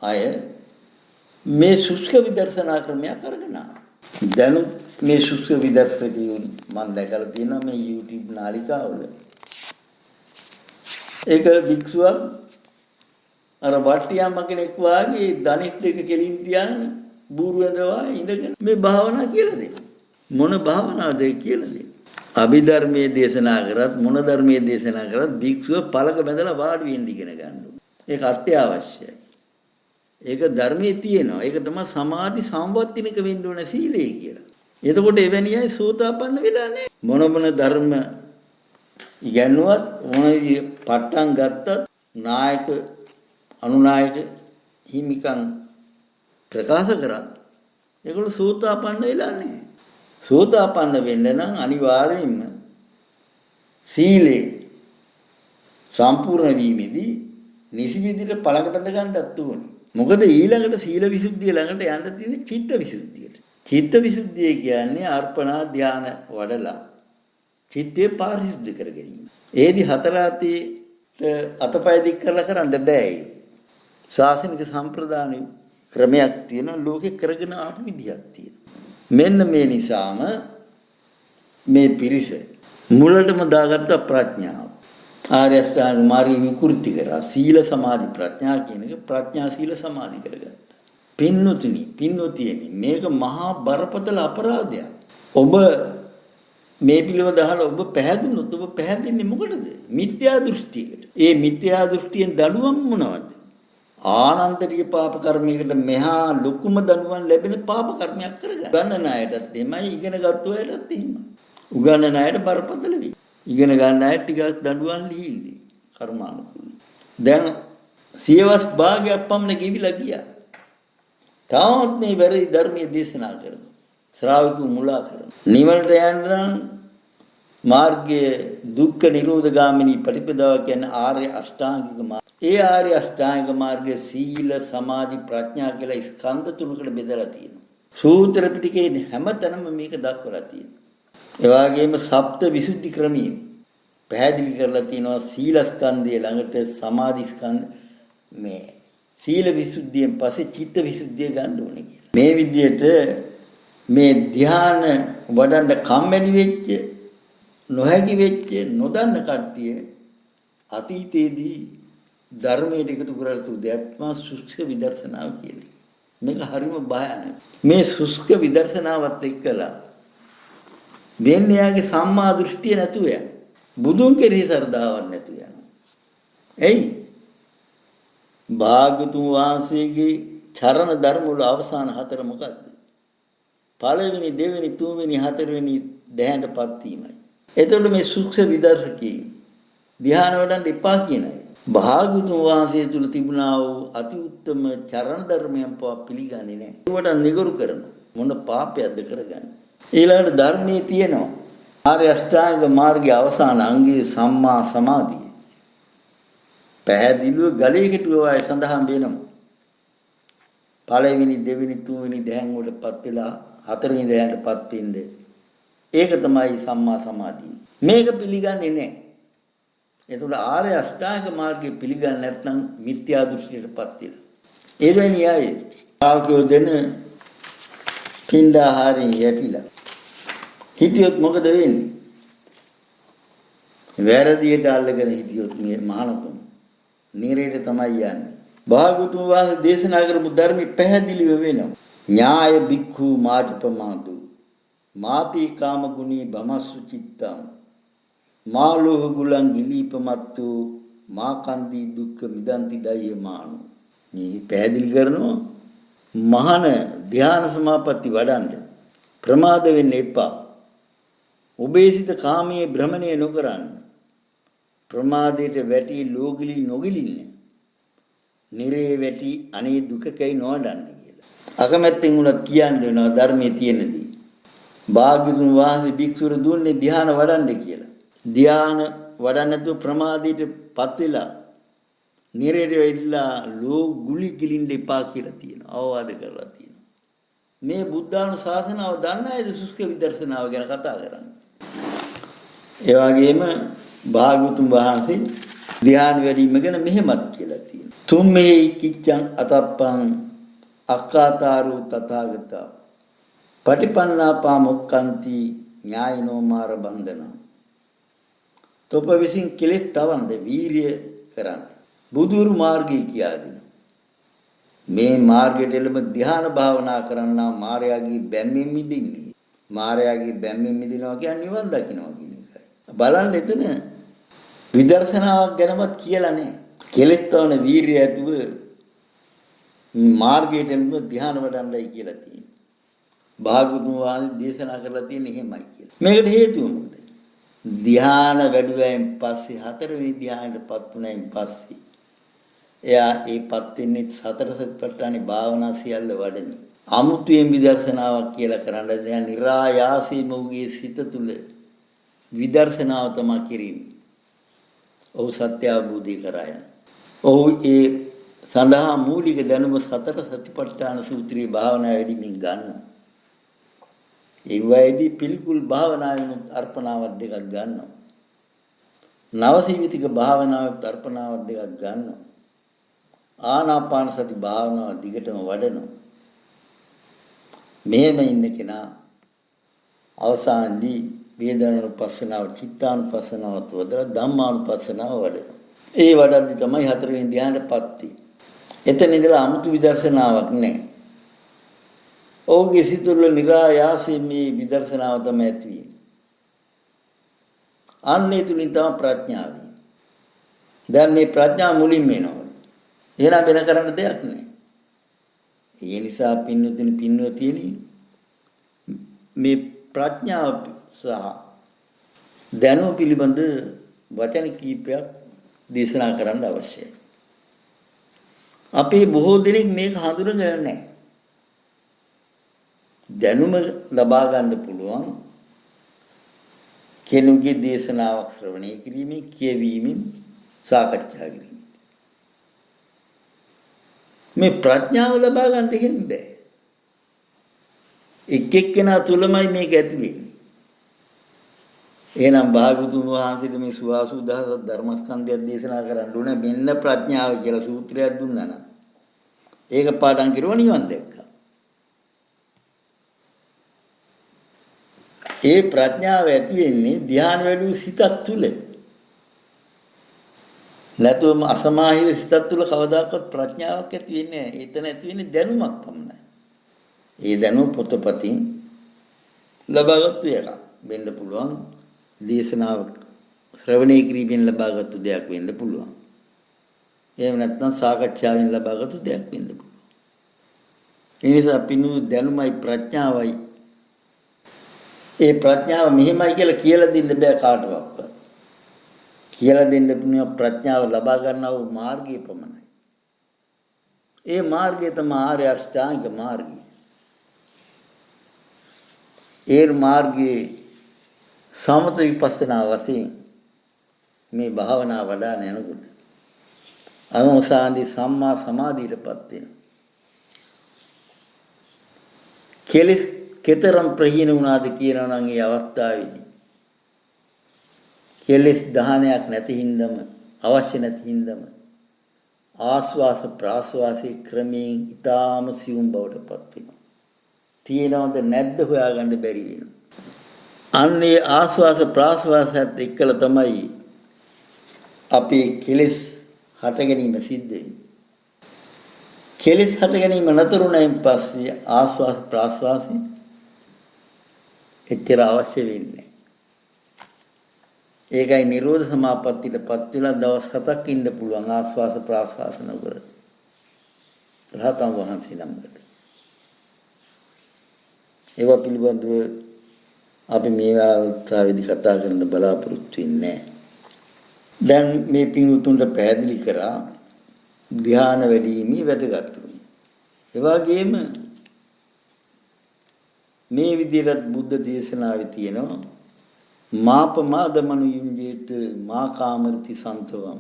අය මේ සුෂ්ක විදර්ශනා ක්‍රමයක් අරගෙන දැනුත් මේ සුෂ්ක විදර්ශකයන් මම දැකලා තියෙනවා මේ YouTube නාලිකාවල. ඒක වික්ෂුවක් අර වට්ටියම්ම කෙනෙක් වාගේ ධනිත් දෙක කෙලින් තියාගෙන බූරුවඳවා ඉඳගෙන මේ භාවනා කියලා දෙනවා. මොන භාවනාවද කියලා දෙනවා. අභිධර්මයේ දේශනා කරත් මොන ධර්මයේ දේශනා කරත් වික්ෂුව පළක බැඳලා වාඩි වෙන්න ඉගෙන ගන්න ඕනේ. ඒක අත්‍යවශ්‍යයි. ඒක ධර්මයේ තියෙනවා. ඒක තමයි සමාධි සම්වත්තිනික වෙන්න ඕන සීලය කියලා. එතකොට එවැනි අය සෝතාපන්න වෙලා නැහැ. මොන ධර්ම ඉගෙනුවත් මොන පට්ටම් ගත්තත් නායක අනුනායක හිමිකම් ප්‍රකාශ කරා. ඒගොල්ලෝ සෝතාපන්න වෙලා නැහැ. සෝතාපන්න වෙන්න නම් අනිවාර්යයෙන්ම සීලේ සම්පූර්ණ වීමේදී නිසි විදිහට පළක බඳ ගන්නත් ඕනේ. මොකද ඊළඟට සීල විසුද්ධිය ළඟට යන්න තියෙන්නේ චිත්ත විසුද්ධියට. චිත්ත විසුද්ධිය කියන්නේ අර්පණා ධාන වඩලා චිත්තේ පාරිශුද්ධ කර ගැනීම. ඒදි හතර අතේ අතපය දික් කරලා කරන්න බෑ. ශාසනික සම්ප්‍රදාන ක්‍රමයක් තියෙනවා ලෝකේ කරගෙන ආපු විදිහක් තියෙනවා. මෙන්න මේ නිසාම මේ පිරිස මුලටම දාගත්ත ප්‍රඥාව. ආර්ය අෂ්ටාංග මාර්ගය විකෘති කරා සීල සමාධි ප්‍රඥා කියන එක ප්‍රඥා සීල සමාධි කරගත්තා. පින්නොතියනි මේක මහා බරපතල අපරාධයක්. ඔබ මේ පිළිවෙල දහලා ඔබ පැහැදුනොත් ඔබ පැහැදෙන්නේ මොකටද? මිත්‍යා දෘෂ්ටියකට. ඒ මිත්‍යා දෘෂ්ටියෙන් දඩුවම් මොනවද? ආනන්තරිය පාප කර්මයකට මෙහා ලොකුම දඬුවම් ලැබෙන පාප කර්මයක් කරගන්න. ගන්න ණයටත් එමයයි ඉගෙන ගත්ත අයටත් එහෙමයි. උගන්න ණයට බරපතල වෙයි. ඉගෙන ගන්න අයට ටිකක් දඬුවම් ලිහිල්ලි කර්මානුකූලයි. දැන් සියවස් භාගයක් පමණ ගෙවිලා ගියා. තාමත් මේ වැරදි ධර්මයේ දේශනා කරනවා. ශ්‍රාවකු මුලා කරනවා. නිවනට යන්න මාර්ගයේ දුක්ඛ නිරෝධ ගාමිනී ප්‍රතිපදාව කියන්නේ ආර්ය අෂ්ටාංගික මාර්ගය. ඒ ආර්ය අෂ්ටාංගික මාර්ගයේ සීල සමාධි ප්‍රඥා කියලා ස්කන්ධ තුනකට බෙදලා තියෙනවා. සූත්‍ර පිටකේ හැමතැනම මේක දක්වලා තියෙනවා. ඒ වගේම සප්ත විසුද්ධි ක්‍රමයේ පැහැදිලි කරලා තියෙනවා සීල ස්කන්ධය ළඟට සමාධි ස්කන්ධ මේ සීල විසුද්ධියෙන් පස්සේ චිත්ත විසුද්ධිය ගන්න ඕනේ කියලා. මේ විදිහට මේ ධ්‍යාන වඩන්න කම්මැලි වෙච්ච නොහැකි වෙච්ච නොදන්න කට්ටිය අතීතයේදී ධර්මයට එකතු කරගත්තු දෙයක් තමයි සුක්ෂ විදර්ශනාව කියන්නේ. මේක හරිම භයානකයි. මේ සුක්ෂ විදර්ශනාවත් එක්කලා වෙන්නේ යාගේ සම්මා දෘෂ්ටිය නැතුව යන. බුදුන් කෙරෙහි ශ්‍රද්ධාවක් නැතුව යන. එයි භාගතුන් වහන්සේගේ චරණ ධර්ම වල අවසාන හතර මොකක්ද? පළවෙනි දෙවෙනි තුන්වෙනි හතරවෙනි දැහැඳපත් වීමයි. එතකොට මේ සුක්ෂ විදර්ශකී ධ්‍යාන වඩන්න එපා කියන අය භාගතුන් වහන්සේ තුල තිබුණා වූ අති උත්තම චරණ ධර්මයන් පවා පිළිගන්නේ නැහැ. ඒවට නිගරු කරන මොන පාපයක්ද කරගන්නේ? ඊළඟට ධර්මයේ තියෙනවා ආර්ය අෂ්ටාංග මාර්ගයේ අවසාන අංගය සම්මා සමාධිය. පැහැදිලිව ගලේ කෙටුව අය සඳහන් වෙනවා. පළවෙනි දෙවෙනි තුන්වෙනි දැහැන් වලටපත් වෙලා හතරවෙනි දැහැන්ටපත් වෙන්නේ. ඒක තමයි සම්මා සමාධිය. මේක පිළිගන්නේ නැහැ. එතකොට ආර්ය අෂ්ටාංග මාර්ගය පිළිගන්නේ නැත්නම් මිත්‍යා දෘෂ්ටියටපත් වෙනවා. එවැනි අය ආකෝ දෙන පින්ඩාහාරයෙන් යැපිලා හිටියොත් මොකද වෙන්නේ? වැරදියට අල්ලගෙන හිටියොත් මේ මහානතුන් නිරේට තමයි යන්නේ. භාගතුන් වහන්සේ දේශනා කරපු ධර්මي පැහැදිලිව වෙනවා. ඥාය බික්ඛු මාජපමාදු මාති කාම ගුණී බමස්සු චිත්තං මාලෝහ ගුලං ගිලීපමත්තු මා කන්දී දුක්ඛ මිදන්ති දයමානු. මේ පැහැදිලි කරනවා මහාන ධ්‍යාන සමාපatti වඩන්න ප්‍රමාද වෙන්න එපා. ඔබේසිත කාමයේ භ්‍රමණය නොකරන්න. ප්‍රමාදයට වැටි ලෝගිලි නොගිලින්න. නිරේ වැටි අනේ දුකකයි නොවඩන්න කියලා. අකමැත්තෙන් උනත් කියන්න වෙනවා ධර්මයේ තියෙනදී. භාග්‍යතුන් වහන්සේ භික්ෂුවර දුන්නේ ධ්‍යාන වඩන්න කියලා. ධ්‍යාන වඩන්න නැතුව ප්‍රමාදයටපත් වෙලා නිරේට වෙලා ලෝගුලි ගිලින්න එපා කියලා තියෙනවා. අවවාද කරලා තියෙනවා. මේ බුද්ධානුශාසනාව දන්න අයද සුඛ විදර්ශනාව ගැන කතා කරන්නේ. ඒ වගේම භාගතුන් වහන්සේ ධ්‍යාන වැඩිම ගැන මෙහෙමත් කියලා තියෙනවා. තුම්මේ කිච්ඡං අතප්පං අක්කාතාරු තථාගතා පටිපන්නාපා මොක්ඛන්ති ඥායනෝ මාර බන්ධන. තොප විසින් කෙලෙස් තවන්න වීරිය කරන්න. බුදුරු මාර්ගය කියා දෙනවා. මේ මාර්ගයට එළඹ ධ්‍යාන භාවනා කරන්නා මායාගේ බැම්මෙන් මිදින්නේ. මායාගේ බැම්මෙන් මිදිනවා කියන්නේ නිවන් දකින්නවා කියන එකයි. බලන්න එතන විදර්ශනාවක් ගැනවත් කියලා නැහැ. කෙලෙස් තවන වීරිය ඇතුව මාර්ගයට එළඹ ධ්‍යාන වඩන්නයි කියලා තියෙනවා. භාගතුන් වහන්සේ දේශනා කරලා තියෙන්නේ එහෙමයි කියලා. මේකට හේතුව මොකද? ධ්‍යාන වැඩුවයින් පස්සේ හතරවෙනි ධ්‍යානයටපත් වුණායින් පස්සේ එයා ඒපත් වෙන්නේ සතර සතිපට්ඨානේ භාවනා සියල්ල වඩමි. අමුතුයෙන් විදර්ශනාවක් කියලා කරන්න දැන් નિરાයාසීම උගේ සිත තුල විදර්ශනාව තමයි කිරීම. ඔහු සත්‍ය අවබෝධය කරා යන. ඔහු ඒ සඳහා මූලික දැනුම සතර සතිපට්ඨාන සූත්‍රයේ භාවනා වැඩිමින් ගන්නවා. ඒ වයිදී පිළිකුල් භාවනාවෙන් අර්පණාවක් දෙකක් ගන්නවා. නවසීවිතික භාවනාවෙන් අර්පණාවක් දෙකක් ගන්නවා. ආනාපාන සති භාවනාව දිගටම වඩනවා. මෙහෙම ඉන්න කෙනා අවසානදී වේදනානුපස්සනාව, චිත්තානුපස්සනාව වඩලා ධම්මානුපස්සනාව වඩනවා. ඒ වඩද්දි තමයි හතරවෙනි ධ්‍යානයටපත් වෙන්නේ. එතන ඉඳලා 아무තු විදර්ශනාවක් නැහැ. ඔහුගේ සිත තුළ નિરાයාසයෙන් මේ විදර්ශනාව තමයි ඇති වෙන්නේ. අන්නේ තුලින් තමයි ප්‍රඥාව. දැන් මේ ප්‍රඥාව මුලින්ම එනවා. එහෙනම් වෙන කරන්න දෙයක් නැහැ. ඒ නිසා පින්නතුනි මේ ප්‍රඥාව සහ දැනුම පිළිබඳ වචන කීපයක් දේශනා කරන්න අවශ්‍යයි. අපේ බොහෝ දෙනෙක් මේක හඳුනගන්නේ නැහැ. දැනුම ලබා ගන්න පුළුවන් කෙනෙකුගේ දේශනාවක් ශ්‍රවණය කිරීමෙන්, කියවීමෙන්, සාකච්ඡා කිරීමෙන්. මේ ප්‍රඥාව ලබා ගන්න දෙන්න බෑ. එක් එක්කෙනා තුලමයි මේක ඇති වෙන්නේ. එහෙනම් භාගතුන් වහන්සේට මේ සුවාසු දහස ධර්මස්කන්ධයක් දේශනා කරන්න ඕනේ. මෙන්න ප්‍රඥාව කියලා සූත්‍රයක් දුන්නා නම් ඒක පාඩම් කරුවා නිවන් දැක්කා. ඒ ප්‍රඥාව ඇති වෙන්නේ ධ්‍යාන වැඩි සිතක් තුල. නැතුවම අසමාහිත සිතක් තුල කවදාකවත් ප්‍රඥාවක් ඇති වෙන්නේ නැහැ. එතන ඇති වෙන්නේ දැනුමක් පමණයි. ඒ දැනුම පොතපතින් ලබාගත්තු එකක් වෙන්න පුළුවන්. දේශනාව ශ්‍රවණය කිරීමෙන් ලබාගත්තු දෙයක් වෙන්න පුළුවන්. එහෙම නැත්නම් සාකච්ඡාවෙන් ලබාගත්තු දෙයක් වෙන්න පුළුවන්. ඒ නිසා පිනු දැනුමයි ප්‍රඥාවයි. ඒ ප්‍රඥාව මෙහෙමයි කියලා දෙන්න බෑ කාටවත්. කියලා දෙන්න පුළුවන් ප්‍රඥාව ලබා ගන්නා වූ මාර්ගය පමණයි. ඒ මාර්ගය තමයි ආර්ය අෂ්ටාංග මාර්ගය. ඒ මාර්ගයේ සමත විපස්සනා වශයෙන් මේ භාවනා වඩාන යනකොට අනුසාන්දි සම්මා සමාධියටපත් වෙනවා. කෙලෙස් කතරම් ප්‍රහීන වුණාද කියනවා නම් ඒ අවස්ථාවේදී කෙලෙස් දහනයක් නැති හින්දම, අවශ්‍ය නැති හින්දම ආස්වාස ප්‍රාස්වාසී ක්‍රමයෙන් ඊටාම සියුම් බවටපත් වෙනවා. තියෙනවද නැද්ද හොයාගන්න බැරි වෙනවා. අන්නේ ආස්වාස ප්‍රාස්වාසයත් එක්කලා තමයි අපේ කෙලෙස් හට ගැනීම සිද්ධ වෙන්නේ. කෙලෙස් හට ගැනීම නතරුණයින් පස්සේ ආස්වාස ප්‍රාස්වාසී එච්චර අවශ්‍ය වෙන්නේ. ඒකයි නිරෝධ සමාපත්තියටපත් වෙලා දවස් 7ක් ඉන්න පුළුවන් ආස්වාස ප්‍රාස්වාස නොකර. රහතන් වහන්සේ නමකට. ඒවා පිළිබඳව අපි මේ අවස්ථාවේදී කතා කරන්න බලාපොරොත්තු වෙන්නේ. දැන් මේ පින්වුතුන්ට පැහැදිලි කරා ධ්‍යාන වැඩිීමේ වැදගත්කම. ඒ වගේම මේ විදිහට බුද්ධ දේශනාවේ තියෙනවා මාපමාද මනුයුංජේත මා කාමර්ති සන්තවම්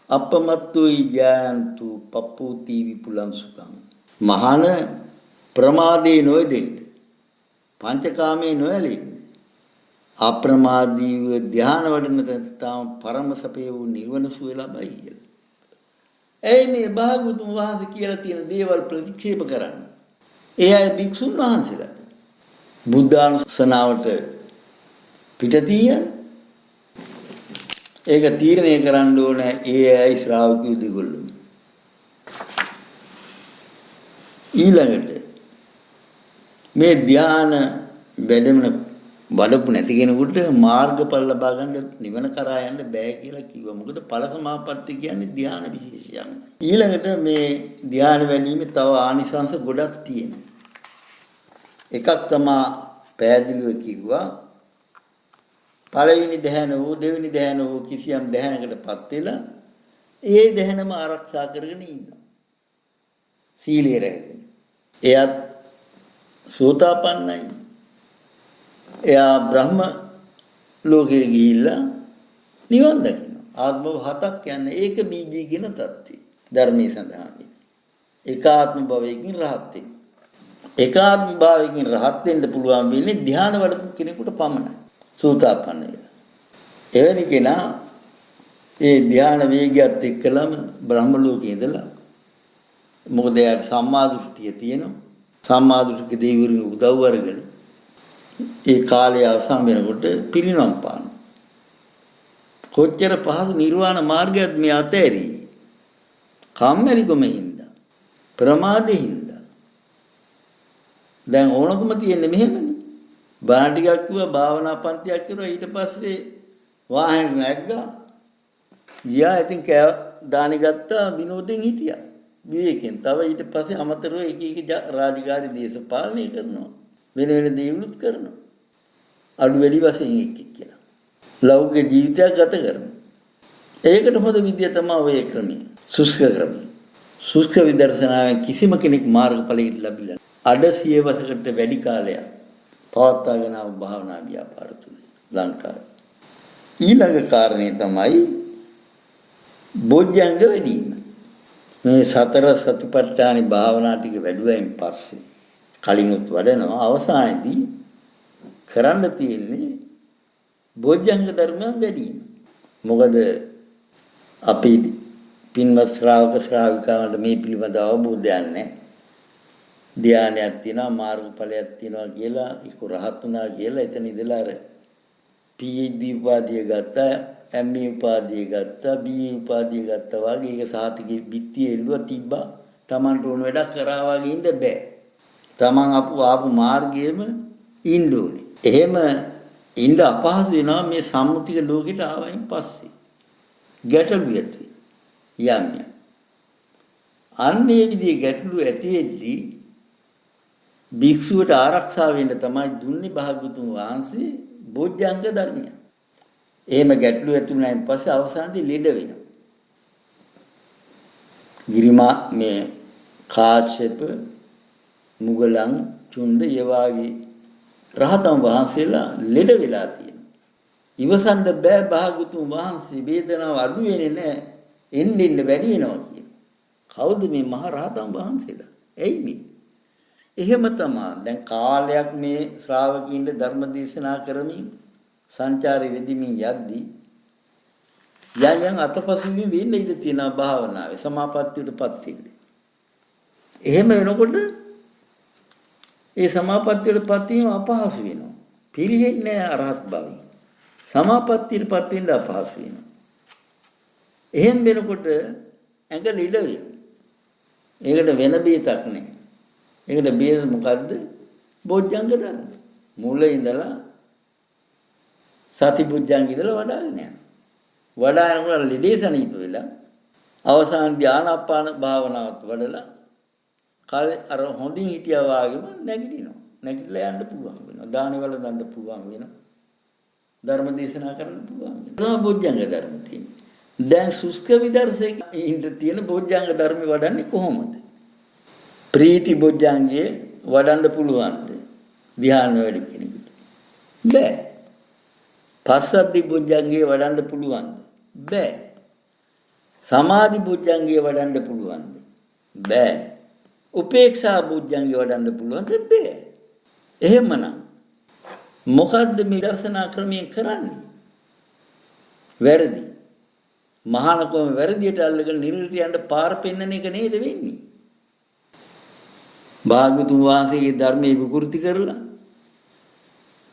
අපමත්තෝ ඊජාන්තු පප්පූති විපුලං සුඛං. මහාන ප්‍රමාදේ නොයෙදෙන්න, පංචකාමේ නොයැලෙන්න, අප්‍රමාදීව ධ්‍යාන වඩන තම පරම සපේ වූ නිවන සුව ලබයි කියලා. එයි මේ භාගතුන් වහන්සේ කියලා තියෙන දේවල් ප්‍රතික්ෂේප කරන්න. ඒ අය භික්ෂුන් වහන්සේලාද බුද්ධානුශාසනාවට පිටතිය ඒක තීරණය කරන්න ඕන ඒ අය ශ්‍රාවකයෝ දෙගොල්ලෝ. ඊළඟට මේ ධ්‍යාන වැඩමන වඩපු නැති කෙනෙකුට මාර්ගඵල ලබා ගන්න නිවන කරා යන්න බෑ කියලා කිව්වා. මොකද ඵල සමාපatti කියන්නේ ධ්‍යාන විශේෂයක්. ඊළඟට මේ ධ්‍යාන වැඩිීමේ තව ආනිසංස ගොඩක් තියෙනවා. එකක් තමයි පැහැදිලිව කිව්වා පළවෙනි ධ්‍යාන හෝ දෙවෙනි ධ්‍යාන හෝ කිසියම් ධ්‍යානකටපත් වෙලා ඒ ධ්‍යානම ආරක්ෂා කරගෙන ඉන්නවා. සීලය රැකගෙන. එයත් සෝතාපන්නයි. එයා බ්‍රහ්ම ලෝකෙට ගිහිල්ලා නිවන් දකිනවා. ආත්ම 7ක් යන්නේ ඒක බීජී කියන தත්ත්වය. ධර්මයේ සඳහන් වෙනවා. ඒකාත්ම භවයකින් රහත් වෙනවා. ඒකාත්ම භාවයකින් රහත් වෙන්න පුළුවන් වෙන්නේ ධ්‍යාන වඩපු කෙනෙකුට පමණයි. සෝතාපන්න වෙලා. එවැනි කෙනා ඒ ධ්‍යාන වේගයත් එක්කලම බ්‍රහ්ම ලෝකයේ ඉඳලා මොකද එයාට සම්මා දෘෂ්ටිය තියෙනවා. සම්මා දෘෂ්ටික දෙවිවරුන්ගේ උදව් අරගෙන ඒ කාලය අවසන් වෙනකොට පිරිනොම් පානවා. කොච්චර පහසු නිර්වාණ මාර්ගයත් මේ අතෑරී. කම්මැලිකම හින්දා, ප්‍රමාදේ හින්දා. දැන් ඕනකම තියෙන්නේ මෙහෙමනේ. බණ ටිකක් කිව්වා, භාවනා පන්තියක් කරුවා, ඊට පස්සේ වාහනේ නැග්ගා. ගියා. ඉතින් දානි ගත්තා, විනෝදෙන් හිටියා. විවේකයෙන්. තව ඊට පස්සේ අමතරව එක එක රාජකාරී දේශපාලනය කරනවා. වෙන වෙන දේවලුත් කරනවා. අඩු වැඩි වශයෙන් එක් කියලා. ලෞකික ජීවිතයක් ගත කරනවා. ඒකට හොඳ විදිය තමයි ඔය ක්‍රමය. සුස්ක ක්‍රමය. සුස්ක විදර්ශනාවෙන් කිසිම කෙනෙක් මාර්ගඵලයක් ලැබිලා අඩ සියවසකට වැඩි කාලයක් පවත්වාගෙන ආව භාවනා ව්‍යාපාර තුල ලංකාවේ. ඊළඟ කාරණේ තමයි බොජ්ජංග වැඩිම. මේ සතර සතිපට්ඨාන භාවනා ටික වැඩුවයින් පස්සේ කලිනුත් වඩනවා, අවසානයේදී කරන්න තියෙන්නේ බොජ්ජංග ධර්මයන් වැඩිම. මොකද අපි පින්වත් ශ්‍රාවක ශ්‍රාවිකාවන්ට මේ පිළිබඳ අවබෝධයක් නැහැ. ධානයක් තියෙනවා, මාර්ගඵලයක් තියෙනවා කියලා, ඒක රහත් වුණා කියලා එතන ඉඳලා අර PhD උපාධිය ගත්තා, MA උපාධිය ගත්තා, BA උපාධිය ගත්තා වගේ ඒක සාතිකේ බිත්තිය එළුවා තිබ්බා. Tamanට ඕන වැඩක් කරා වගේ ඉන්න බෑ. Taman ආපු මාර්ගයේම ඉන්න ඕනේ. එහෙම ඉන්න අපහසු වෙනවා මේ සම්මුතික ලෝකෙට ආවයින් පස්සේ. ගැටලු ඇති යන්නේ. අන්නේ විදිහේ ගැටලු ඇති වෙද්දී භික්ෂුවට ආරක්ෂා වෙන්න තමයි දුන්නේ භාග්‍යවතුන් වහන්සේ බොජ්ජංග ධර්මය. එහෙම ගැටලු ඇති වුණායින් පස්සේ අවසානයේ ලෙඩ වෙනවා. ගිරිමා මේ කාශ්‍යප මුගලන් චුන්ද යවාගේ රහතන් වහන්සේලා ලෙඩ වෙලා තියෙනවා. ඉවසන්න බෑ භාග්‍යවතුන් වහන්සේ වේදනාව අඩු වෙන්නේ නැහැ. එන්න වැඩි වෙනවා කියනවා. කවුද මේ මහ රහතන් වහන්සේලා? ඇයි මේ? එහෙම තමයි. දැන් කාලයක් මේ ශ්‍රාවකීන්ට ධර්ම දේශනා කරමින් සංචාරي වෙදිමින් යද්දී යයන් අතපසුමින් වෙන්න ඉඳ තියෙන භාවනාවේ සමාපත්තියටපත් වෙන්නේ. එහෙම වෙනකොට ඒ සමාපත්තියටපත් වීම අපහසු වෙනවා. පිරෙන්නේ නැහැ අරහත් භවයෙන්. සමාපත්තියටපත් වෙන්න අපහසු වෙනවා. එහෙම වෙනකොට ඇඟ ලිල වෙනවා. ඒකට වෙන බේතක් නැහැ. ඒකට බේද මොකද්ද? බොජ්ජංග ධර්ම. මුල ඉඳලා සති බොජ්ජංග ඉඳලා වඩාගෙන යනවා. වඩාගෙනකොට ලෙඩේ සනීප වෙලා අවසාන ධානාපාන භාවනාවත් වඩලා කාල අර හොඳින් හිටියා වගේම නැගිටිනවා. නැගිටලා යන්න පුළුවන් වෙනවා. දාන වල දන්න පුළුවන් වෙනවා. ධර්ම දේශනා කරන්න පුළුවන් වෙනවා. බොජ්ජංග ධර්ම තියෙනවා. දැන් සුස්ක විදර්ශකයින්ට තියෙන බොජ්ජංග ධර්ම වඩන්නේ කොහොමද? ප්‍රීති බොජ්ජංගේ වඩන්න පුළුවන්ද? ධ්‍යාන වැඩි කෙනෙකුට. බෑ. පස්සද්ධි බොජ්ජංගේ වඩන්න පුළුවන්ද? බෑ. සමාධි බොජ්ජංගේ වඩන්න පුළුවන්ද? බෑ. උපේක්ෂා බොජ්ජංගේ වඩන්න පුළුවන්ද? බෑ. එහෙමනම් මොකද්ද මේ දර්ශනා ක්‍රමයෙන් කරන්නේ? වැරදි. මහානකම වැරදියට අල්ලගෙන නිරලට යන්න පාර පෙන්වන එක නේද වෙන්නේ? භාග්‍යතුන් වහන්සේගේ ධර්මයේ විකෘති කරලා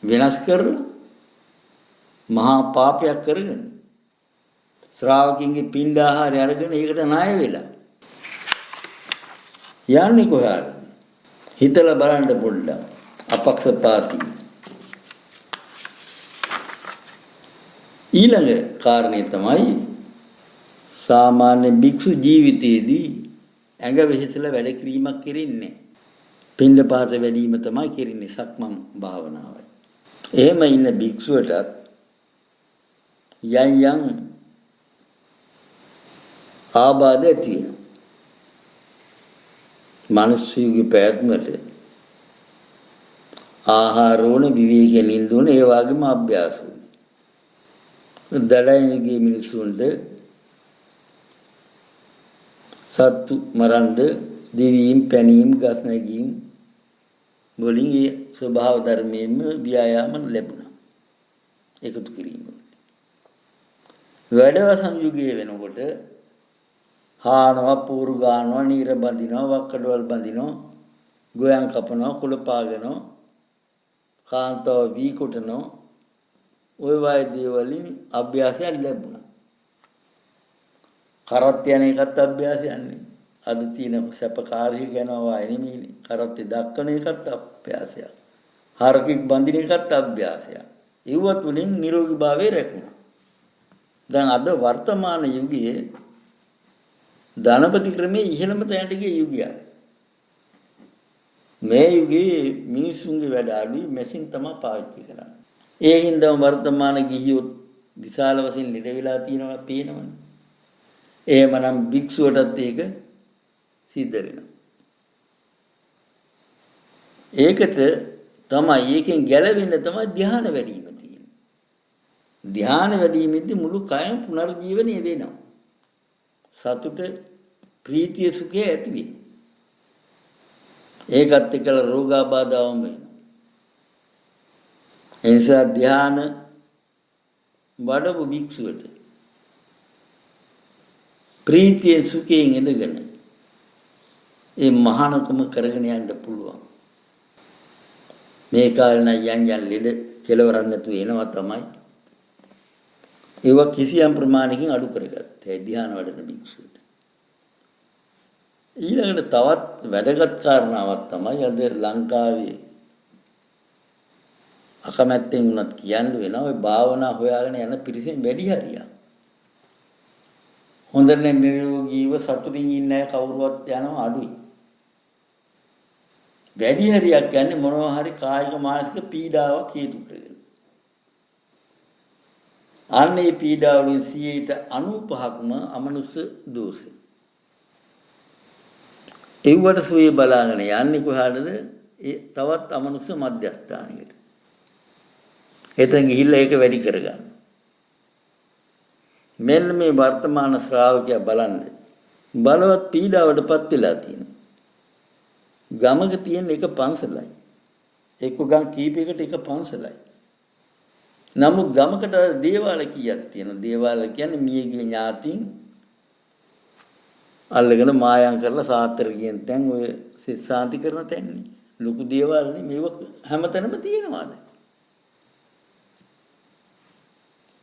වෙනස් කරලා මහා පාපයක් කරගෙන ශ්‍රාවකින්ගේ පින්ඩ ආහාරය අරගෙන ඒකට ණය වෙලා යන්නේ කොහාටද? හිතලා බලන්න පොඩ්ඩක්. අපක්ෂපාතී. ඊළඟ කාරණේ තමයි සාමාන්‍ය භික්ෂු ජීවිතයේදී ඇඟ වෙහෙසලා වැඩ කිරීමක් කෙරෙන්නේ. පින්ඩපාත වැඩිම තමයි කෙරෙන්නේ සක්මන් භාවනාවයි. එහෙම ඉන්න භික්ෂුවටත් යම් ආබාධ ඇති වෙනවා. මිනිස්සුගේ පැවැත්මට ආහාර ඕන, විවේකයෙන් ඉන්න ඕන, ඒ වගේම අභ්‍යාස ඕන. දඩයන්ගේ මිනිසුන්ට සත්තු මරන්න, දෙවීම්, පැනීම්, ගස් නැගීම් වලින් ඒ ස්වභාව ධර්මයෙන්ම ව්‍යායාම ලැබුණා. එකතු කිරීම. වැඩවසම් යුගයේ වෙනකොට හානවා, පූරු ගානවා, නීර බඳිනවා, වක්කඩවල් බඳිනවා, ගෝයන් කපනවා, කුල පාගනවා, කාන්තාව වී කොටනවා. ඔය වගේ දේවලින් අභ්‍යාසයක් ලැබුණා. කරත් යන එකත් අභ්‍යාසයක් නේ. අද තියෙන සැපකාරී යනවා නෙමෙයිනේ. කරත්තේ දක්වන එකත් අභ්‍යාසයක්. හරකෙක් බඳින එකත් අභ්‍යාසයක්. ඒව තුලින් නිරෝගීභාවය රැකුණා. දැන් අද වර්තමාන යුගයේ ධනපති ක්‍රමයේ ඉහළම තැනට ගිය යුගයක්. මේ යුගයේ මිනිසුන්ගේ වැඩ අඩුයි මැෂින් තමයි පාවිච්චි කරන්නේ. ඒ හින්දාම වර්තමාන ගිහියොත් විශාල වශයෙන් ලෙඩ වෙලා තියෙනවා පේනවනේ. එහෙමනම් භික්ෂුවටත් ඒක සිද්ධ වෙනවා. ඒකට තමයි ඒකෙන් ගැලවෙන්න තමයි ධ්‍යාන වැඩිම තියෙන්නේ. ධ්‍යාන වැඩිමෙද්දී මුළු කයම පුනර්ජීවනය වෙනවා. සතුට ප්‍රීතිය සුඛය ඇති වෙනවා. ඒකත් එක්කලා රෝගාබාධවම වෙනවා. ඒ නිසා ධ්‍යාන වඩපු භික්ෂුවට ප්‍රීතිය සුඛයෙන් ඉඳගෙන ඒ මහානකම කරගෙන යන්න පුළුවන්. මේ කාරණා යන් ලෙඩ කෙලවරක් නැතුව එනවා තමයි. ඒවා කිසියම් ප්‍රමාණයකින් අඩු කරගත්තා. ධ්‍යාන වඩන භික්ෂුවට. ඊළඟට තවත් වැදගත් කාරණාවක් තමයි අද ලංකාවේ අකමැත්තෙන් උනත් කියන්න වෙනවා ඔය භාවනා හොයාගෙන යන පිරිසෙන් වැඩි හරියක්. හොඳට නිරෝගීව සතුටින් ඉන්න අය කවුරුවත් යනවා අඩුයි. වැඩි හරියක් යන්නේ මොනවා හරි කායික මානසික පීඩාවක් හේතු කරගෙන. අන්නේ පීඩාව වලින් 95%ක්ම අමනුෂ්‍ය දෝෂය. ඒවට සුවේ බලාගෙන යන්නේ කොහාටද? ඒ තවත් අමනුෂ්‍ය මධ්‍යස්ථානයකට. එතන ගිහිල්ලා ඒක වැඩි කරගන්න. මෙන්න මේ වර්තමාන ශ්‍රාවකයා බලන්න බලවත් පීඩාවටපත් වෙලා තියෙනවා. ගමක තියෙන එක පන්සලයි. එක්ක ගම් කීපයකට එක පන්සලයි. නමුත් ගමකට දේවාල කීයක් තියෙනවා. දේවාල කියන්නේ මියගිය ඥාතින් අල්ලගෙන මායම් කරලා සාත්‍තර කියන තැන් ඔය සිස්සාන්ති කරන තැන්නේ. ලොකු දේවාලනේ මේව හැමතැනම තියෙනවාද?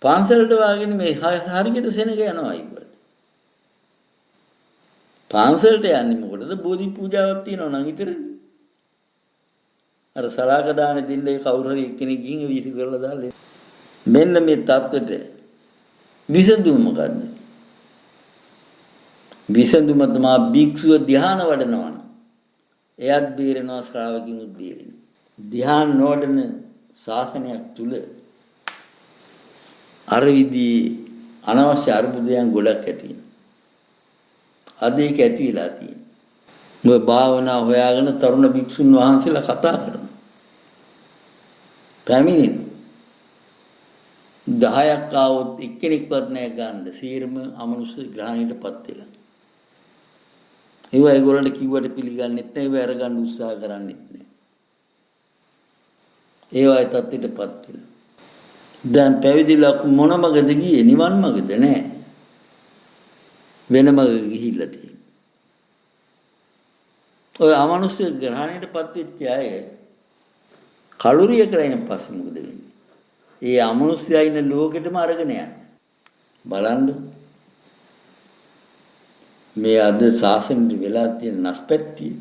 පන්සලට වාගෙන මේ හරියට සෙනග යනවා ඉබ්බට. පන්සලට යන්නේ මොකටද? බෝධි පූජාවක් තියෙනවා නම් විතරනේ. අර සලාක දාන දෙන්නේ කවුරු හරි එක්කෙනෙක් ගිහින් වීසි කරලා දාලා. මෙන්න මේ தත්වෙට විසඳුම මොකද්ද? විසඳුම තමයි භික්ෂුව ධ්‍යාන වඩනවා නම් එයත් බේරෙනවා ශ්‍රාවකිනුත් බේරෙනවා. ධ්‍යාන නොවඩන ශාසනයක් තුල අර විදිහේ අනවශ්‍ය අරුබුදයන් ගොඩක් ඇති වෙනවා. අද ඒක ඇති වෙලා තියෙනවා. මොකද භාවනා හොයාගෙන තරුණ භික්ෂුන් වහන්සේලා කතා කරනවා. පැමිණෙනවා. 10ක් ආවොත් එක්කෙනෙක්වත් නැහැ ගන්න. සීරම අමනුෂ්‍ය ග්‍රහණයටපත් වෙලා. ඒවා ඒගොල්ලන්ට කිව්වට පිළිගන්නෙත් නැහැ. ඒවා අරගන්න උත්සාහ කරන්නෙත් නැහැ. ඒවායි තත්ත්වයටපත් වෙලා. දැන් පැවිදිලා මොන මගද ගියේ? නිවන් මගද? නැහැ. වෙන මග ගිහිල්ලා තියෙනවා. ඔය අමනුෂ්‍ය ග්‍රහණයටපත් වෙච්ච අය කලුරිය කරගෙන පස්සේ මොකද වෙන්නේ? ඒ අමනුෂ්‍යයා ඉන්න ලෝකෙටම අරගෙන යන්නේ. බලන්න මේ අද සාසනෙට වෙලා තියෙන නැස්පැත්තිය.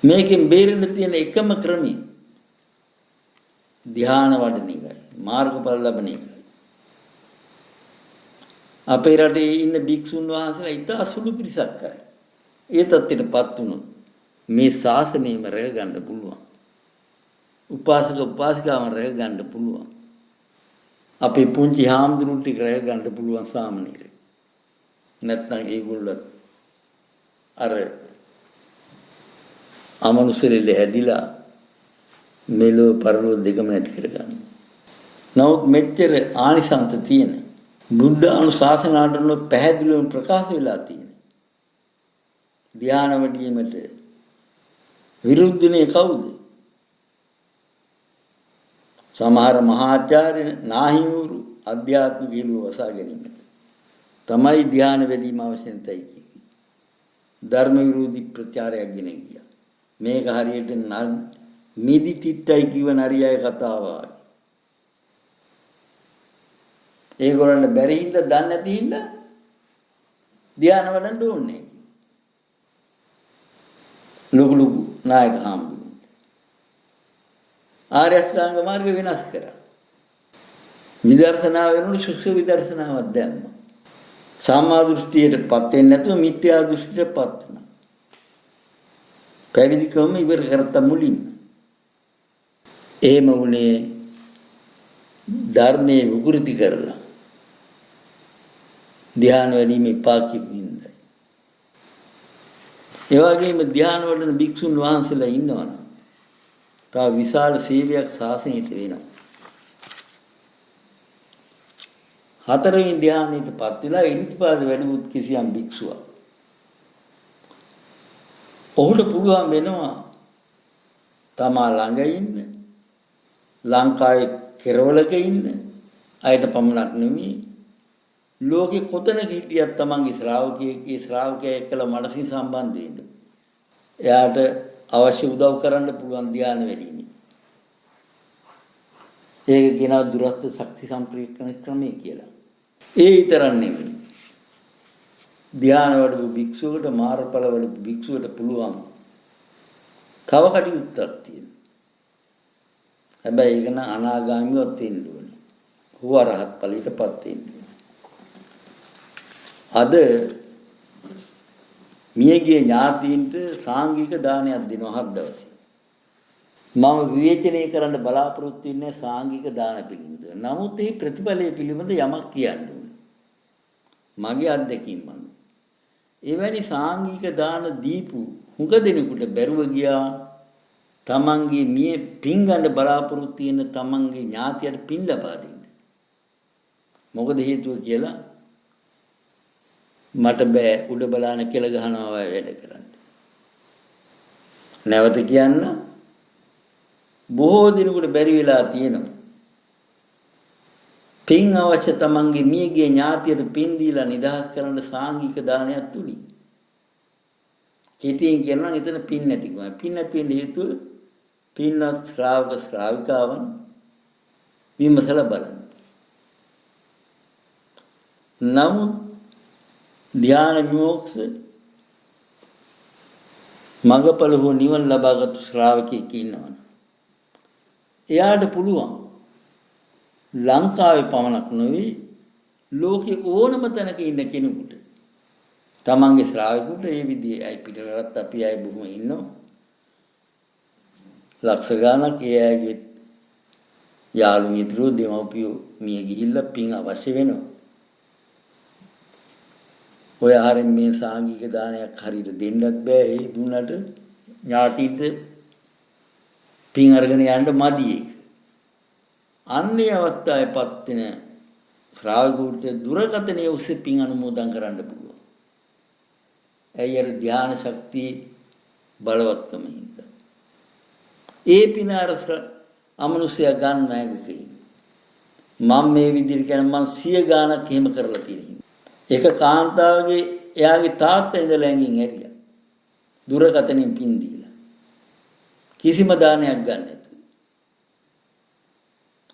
මේකෙන් බේරෙන්න තියෙන එකම ක්‍රමය ධ්‍යාන වඩන එකයි. මාර්ගඵල ලබන එකයි. අපේ රටේ ඉන්න භික්ෂුන් වහන්සේලා ඉතා සුළු පිරිසක් කරයි. ඒ තත්ත්වයටපත් වුණොත් මේ ශාසනයම රැක ගන්න පුළුවන්. උපාසක උපාසිකාවන් රැක ගන්න පුළුවන්. අපේ පුංචි හාමුදුරුවෝ ටික රැක ගන්න පුළුවන් සාමනීරේ. නැත්නම් ඒගොල්ලෝ අර අමනුෂ්‍යලෙ හැදිලා මෙලෝ පරලෝ දෙකම නැති කර ගන්න. නමුත් මෙච්චර ආනිසංස තියෙන බුද්ධ අනුශාසනාවටම පැහැදිලිවම ප්‍රකාශ වෙලා තියෙන ධ්‍යාන වඩීමට විරුද්ධනේ කවුද? සමහර මහාචාර්ය නාහිමිවරු අධ්‍යාත්මික ඉලුව වසා ගැනීමට. තමයි ධ්‍යාන වැඩිම අවශ්‍ය නැතයි කිව්වේ. ධර්ම විරෝධී ප්‍රචාරයක් ගෙන ගියා. මේක හරියට මිදි තිත්තයි කිව නරියය කතාව වගේ. ඒගොල්ලන්ට බැරි හින්දා දන්නේ නැති හින්දා ධ්‍යාන වඩන්න ඕනේ. ලොකු නායක හාමුදුරුවෝ ආර්ය අෂ්ටාංග මාර්ගය වෙනස් කරා. විදර්ශනා වෙනුවට සුඛ විදර්ශනාවක් දැම්මා. සම්මා දෘෂ්ටියටපත් වෙන්නේ නැතුව මිත්‍යා දෘෂ්ටියටපත් වුණා. පැවිදිකම ඉවර කරත මුලින්ම. එහෙම වුණේ ධර්මයේ විකෘති කරලා ධ්‍යාන වැඩිමේ පාකිමින්දයි. ඒ වගේම ධ්‍යාන වඩන භික්ෂුන් වහන්සේලා ඉන්නවනම් තා විශාල සේවයක් ශාසනයට වෙනවා. හතරවෙනි ධ්‍යානයටපත් වෙලා ඉරිදිපාද වැඩමුත් කිසියම් භික්ෂුවක්. ඔහුට පුළුවන් වෙනවා තමා ළඟ ඉන්න ලංකාවේ කෙරවලක ඉන්න අයට පමණක් නෙමෙයි ලෝකෙ කොතනක හිටියත් තමන්ගේ ශ්‍රාවකයෙක් එක්කලා මනසින් සම්බන්ධ වෙන්න. එයාට අවශ්‍ය උදව් කරන්න පුළුවන් ධ්‍යාන වැඩිමේ. ඒක කියනවා දුරස්ත ශක්ති සම්ප්‍රේක්ෂණ ක්‍රමය කියලා. ඒ විතරක් නෙමෙයි. ධ්‍යාන වඩපු භික්ෂුවකට මාර්ගඵල වඩපු භික්ෂුවට පුළුවන් තව කටයුත්තක් තියෙනවා. හැබැයි ඒක නම් අනාගාමීවත් වෙන්න ඕනේ. හුව රහත් ඵලයටපත් වෙන්න ඕනේ. අද මියගිය ඥාතීන්ට සාංගික දානයක් දෙනවා 7 දවසේ. මම විවේචනය කරන්න බලාපොරොත්තු වෙන්නේ සාංගික දාන පිළිබඳව. නමුත් මේ ප්‍රතිඵලයේ පිළිබඳ යමක් කියන්න ඕනේ. මගේ අත්දැකීම් මම. එවැනි සාංගික දාන දීපු හුඟ දෙනෙකුට බැරුව ගියා තමන්ගේ මිය පින් ගන්න බලාපොරොත්තු වෙන තමන්ගේ ඥාතියට පින් ලබා දෙන්න. මොකද හේතුව කියලා මට බෑ උඩ බලාන කියලා ගහනවා වැඩ කරන්න. නැවත කියන්න බොහෝ දිනකට බැරි වෙලා තියෙනවා. පින් අවශ්‍ය තමන්ගේ මියගේ ඥාතියට පින් දීලා නිදහස් කරන්න සාංගික දානයක් තුලින්. කෙටියෙන් කියනවා එතන පින් නැතිකම. පින් නැති වෙන්න හේතුව පින්වත් ශ්‍රාවක ශ්‍රාවිකාවන් විමසලා බලන්න. නමුත් ධ්‍යාන විමුක්ත මඟඵල හෝ නිවන ලබාගත් ශ්‍රාවකෙක් ඉන්නවනේ. එයාට පුළුවන් ලංකාවේ පමණක් නෙවෙයි ලෝකේ ඕනම තැනක ඉන්න කෙනෙකුට තමන්ගේ ශ්‍රාවකෙකුට ඒ විදිහේ අය පිටරටත් අපි අය බොහොම ඉන්නවා. ලක්ෂ ගණනක් ඒ අයගේ යාළු මිත්‍රයෝ දෙමව්පියෝ මිය ගිහිල්ලා පින් අවශ්‍ය වෙනවා. ඔය ආරෙන් මේ සාංගික දානයක් හරියට දෙන්නත් බෑ. ඒ දුන්නට ඥාතිට පින් අරගෙන යන්න මදි ඒක. අන්නේ අවස්ථාවේපත් වෙන ශ්‍රාවකෙකුට දුරකථනයේ ඔස්සේ පින් අනුමෝදන් කරන්න පුළුවන්. ඇයි අර ධ්‍යාන ශක්තිය බලවත්කම හින්දා. ඒ පින අර අමනුෂ්‍යය ගන්න නැගකේ. මම මේ විදිහට කියන මම 100 ගාණක් එහෙම කරලා තියෙනවා. එක කාන්තාවගේ එයාගේ තාත්තා ඉඳලා ඇඟින් ඇරියා. දුරකථනයෙන් පින් දීලා. කිසිම දානයක් ගන්න නැතුව.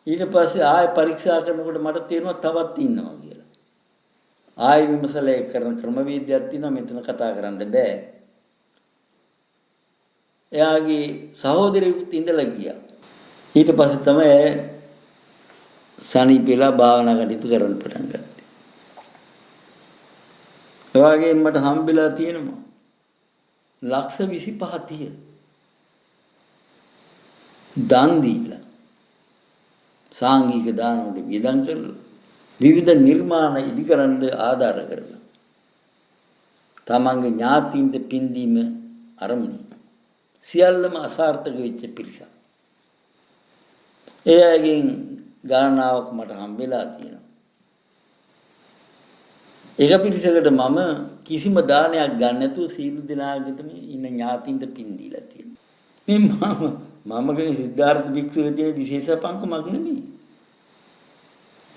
ඊට පස්සේ ආයෙ පරීක්ෂා කරනකොට මට තේරුණා තවත් ඉන්නවා කියලා. ආයෙ විමසලා ඒ කරන ක්‍රමවේදයක් තියෙනවා මෙතන කතා කරන්න බෑ. එයාගේ සහෝදරයෙකුත් ඉඳලා ගියා. ඊට පස්සේ තමයි සනීපෙලා භාවනා කටයුතු කරන්න පටන් ගත්තේ. ඒ වගේම මට හම්බෙලා තියෙනවා ලක්ෂ 25 දන් දීලා සාංගික දාන වල වියදම් කරලා විවිධ නිර්මාණ ඉදිකරන්න ආධාර කරලා තමන්ගේ ඥාතීන්ට පින් දීම අරමුණයි. සියල්ලම අසාර්ථක වෙච්ච පිරිසක්. ඒ අයගෙන් ගණනාවක් මට හම්බෙලා තියෙනවා. ඒක පිළිසකට මම කිසිම දානයක් ගන්න නැතුව සීල දිනාගෙටම ඉන්න ඥාතින්ට පින් දීලා තියෙනවා. මේ මම කියන සිද්ධාර්ථ භික්ෂුවේ තියෙන විශේෂපංකමක් නෙමෙයි.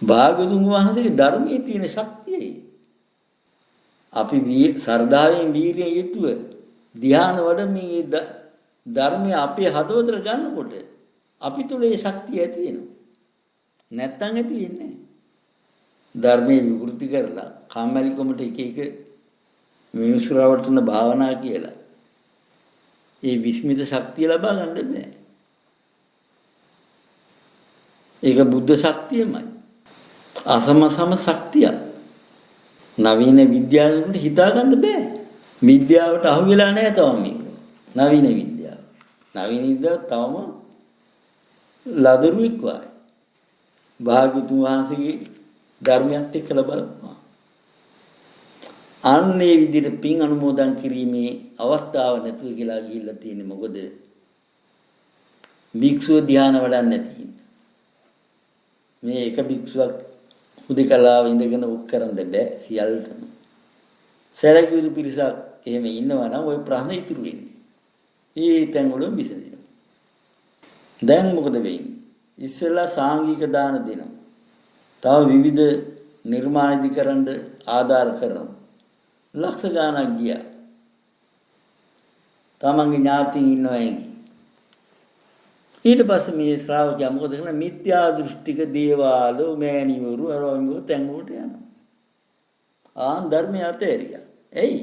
භාගතුන් වහන්සේගේ ධර්මයේ තියෙන ශක්තියයි. අපි සරදාවෙන් වීරිය යුතුව ධ්‍යාන වඩමින් ධර්මය අපේ හදවතට ගන්නකොට අපි තුල ඒ ශක්තිය ඇති වෙනවා. නැත්තම් ඇති වෙන්නේ නැහැ. ධර්මයේ විකෘති කරලා කාමලිකමට එක මිනිස්සු රවට්ටන භාවනා කියලා ඒ විස්මිත ශක්තිය ලබා ගන්න බෑ. ඒක බුද්ධ ශක්තියමයි. අසමසම ශක්තිය. නවීන විද්‍යාවට හිතා ගන්න බෑ. විද්‍යාවට අහු වෙලා නැහැ තවම මේක. නවීන විද්‍යාව. නවීන විද්‍යාව තවම ලදරුවෙක් වගේ. භාග්‍යතුන් වහන්සේගේ ධර්මයත් එක්කලා බලපුවා. අන්නේ විදිහට පින් අනුමෝදන් කිරීමේ අවස්ථාව නැතුව කියලා ගිහිල්ලා තියෙන්නේ මොකද? භික්ෂුව ධ්‍යාන වඩන්නේ නැති හින්දා. මේ එක භික්ෂුවක් හුදකලාව ඉඳගෙන උක් කරන්න බෑ සියල්ලටම. සැලකිලි පිරිසක් එහෙම ඉන්නවා නම් ওই ප්‍රශ්න ඉතුරු වෙන්නේ. ඒ තැන් වල විසඳෙනවා. දැන් මොකද වෙන්නේ? ඉස්සෙල්ලා සාංගික දාන දෙනවා. තව විවිධ නිර්මාණ ඉදිකරන්න ආධාර කරනවා. ලක්ෂ ගාණක් ගියා. තමන්ගේ ඥාතීන් ඉන්නවා එංගි. ඊට පස්සේ මේ ශ්‍රාවකයා මොකද කරන්නේ? මිත්‍යා දෘෂ්ටික දේවාල මෑණිවරු අරවංගෝ තැන්වලට යනවා. ධර්මය අතහැරියා. එයි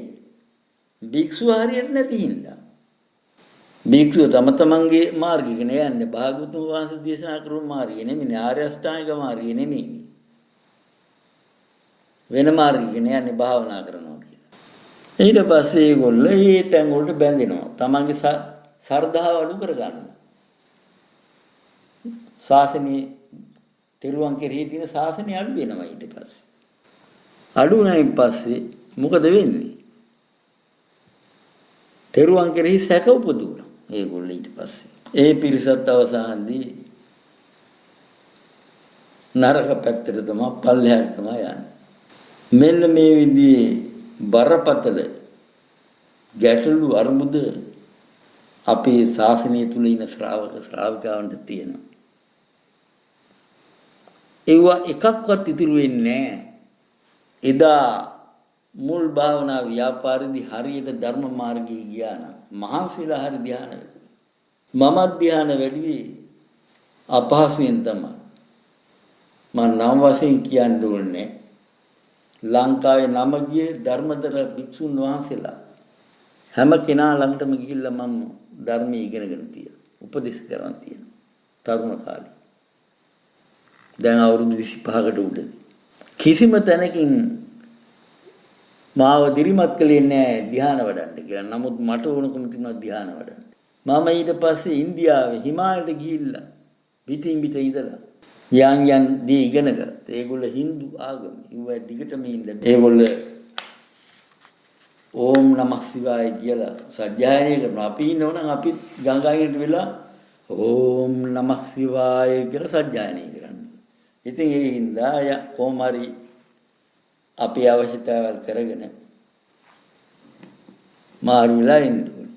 භික්ෂුව හරියට නැති හින්දා. භික්ෂුව තම තමන්ගේ මාර්ගයක යන්නේ භාගතුන් වහන්සේ දේශනා කරපු මාර්ගය නෙමෙයි. ආර්ය අෂ්ටාංගික මාර්ගය නෙමෙයි. වෙන මාර්ගයක යන්නේ භාවනා කරනවා කියලා. ඊට පස්සේ ඒගොල්ලෝ ඒ තැන් වලට බැඳෙනවා. තමන්ගේ ශ්‍රද්ධාව අඩු කරගන්නවා. ශාසනයේ තිරුවන් කෙරෙහි තියෙන ශාසනය අඩු වෙනවා ඊට පස්සේ. අඩු වුණායින් පස්සේ මොකද වෙන්නේ? තිරුවන් කෙරෙහි සැක උපදුණා ඒගොල්ලෝ ඊට පස්සේ. ඒ පිරිසත් අවසානදී නරක පැත්තට තමයි පල්ලෙහාට තමයි යන්නේ. මෙන්න මේ විදිහේ බරපතල ගැටලු අරුමුද අපේ ශාසනය තුල ඉන්න ශ්‍රාවක ශ්‍රාවිකාවන්ට තියෙනවා. ඒවා එකක්වත් ඉතුරු වෙන්නේ නැහැ. එදා මුල් භාවනා ව්‍යාපාරදී හරියට ධර්ම මාර්ගයේ ගියා නම් මහන්සිලා හරි ධ්‍යාන වෙනවා. මම ධ්‍යාන වැඩි අපහසුයෙන් තමයි. මම නම් වශයෙන් කියන්න ඕනේ. ලංකාවේ නම ගියේ ධර්මදර භික්ෂුන් වහන්සේලා හැම කෙනා ළඟටම ගිහිල්ලා මම ධර්මයේ ඉගෙනගෙන තියෙනවා. උපදෙස් කරන් තියෙනවා. තරුණ කාලේ. දැන් අවුරුදු 25කට උඩදී. කිසිම තැනකින් මාව දිරිමත් කළේ නැහැ ධ්‍යාන වඩන්න කියලා. නමුත් මට ඕනකම තිබුණා ධ්‍යාන වඩන්න. මම ඊට පස්සේ ඉන්දියාවේ හිමාලයට ගිහිල්ලා පිටින් පිට ඉඳලා යන් දී ඉගෙන ගත්තා. ඒගොල්ල Hindu ආගම. ඒවා දිගටම ඉඳලා ඒගොල්ල ඕම් නමः සිවාය කියලා සජ්ජායනය කරනවා. අපි ඉන්නවනම් අපි ගංගායිනට වෙලා ඕම් නමः සිවාය කියලා සජ්ජායනය කරනවා. ඉතින් ඒ හින්දා කොහොමරි අපේ අවශ්‍යතාවල් කරගෙන මාරුලා ඉන්න ඕනේ.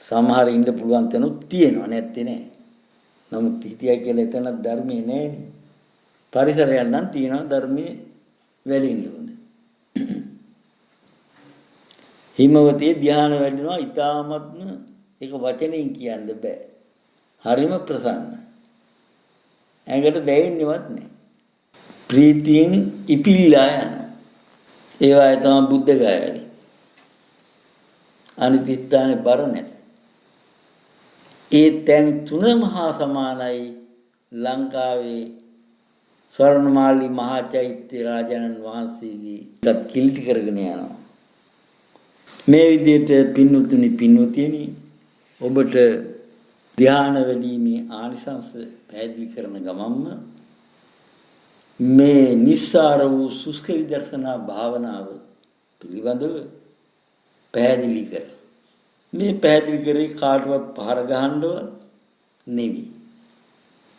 සමහර ඉන්න පුළුවන් තැනුත් තියෙනවා නැත්තේ නෑ. නමුත් හිටියා කියලා එතන ධර්මයේ නෑනේ. පරිසරයක් නම් තියෙනවා ධර්මයේ වැඩින්න ඕනේ. හිමවතේ ධ්‍යාන වැඩිනවා ඊ타මත්ම ඒක වචනෙන් කියන්න බෑ. හරිම ප්‍රසන්න. ඇඟට දැනෙන්නේවත් නෑ. ප්‍රීතියෙන් ඉපිලා යනවා. ඒවායි තමයි බුද්ධ ගායනි. අනිත් ස්ථානේ බර නැත. ඒ තැන් තුන මහා සමානයි ලංකාවේ ස්වර්ණමාලි මහා චෛත්‍ය රාජානන් වහන්සේගේ එකත් කිලිටි කරගෙන යනවා. මේ විදිහට පින්වතුනි පින්වතියනි ඔබට ධ්‍යාන වැඩිීමේ ආනිසංස පැහැදිලි කරන ගමන්ම මේ නිස්සාර වූ සුස්ක විදර්ශනා භාවනාව පිළිබඳව පැහැදිලි කර. මේ පැහැදිලි කරේ කාටවත් පහර ගහන්නව නෙවෙයි.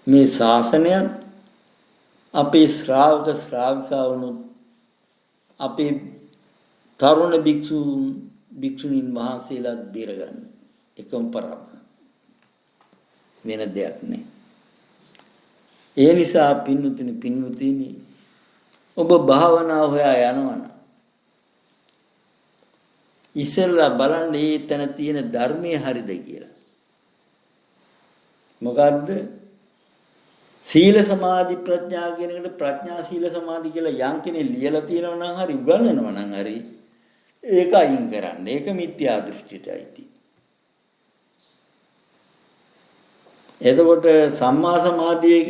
මේ ශාසනයත් අපේ ශ්‍රාවක ශ්‍රාවිකාවුනුත් අපේ තරුණ භික්ෂුණීන් වහන්සේලාත් බේරගන්න එකම පරම වෙන දෙයක් නෑ. ඒ නිසා පින්වතුනි ඔබ භාවනාව හොයා යනවනම් ඉස්සෙල්ලා බලන්න මේ තැන තියෙන ධර්මයේ හරිද කියලා. මොකද්ද? සීල සමාධි ප්‍රඥා කියන එකට ප්‍රඥා සීල සමාධි කියලා යම් කෙනෙක් ලියලා තියෙනවා නම් හරි උගන්වනවා නම් හරි ඒක අයින් කරන්න. ඒක මිත්‍යා දෘෂ්ටියටයි තියෙන්නේ. එතකොට සම්මා සමාධිය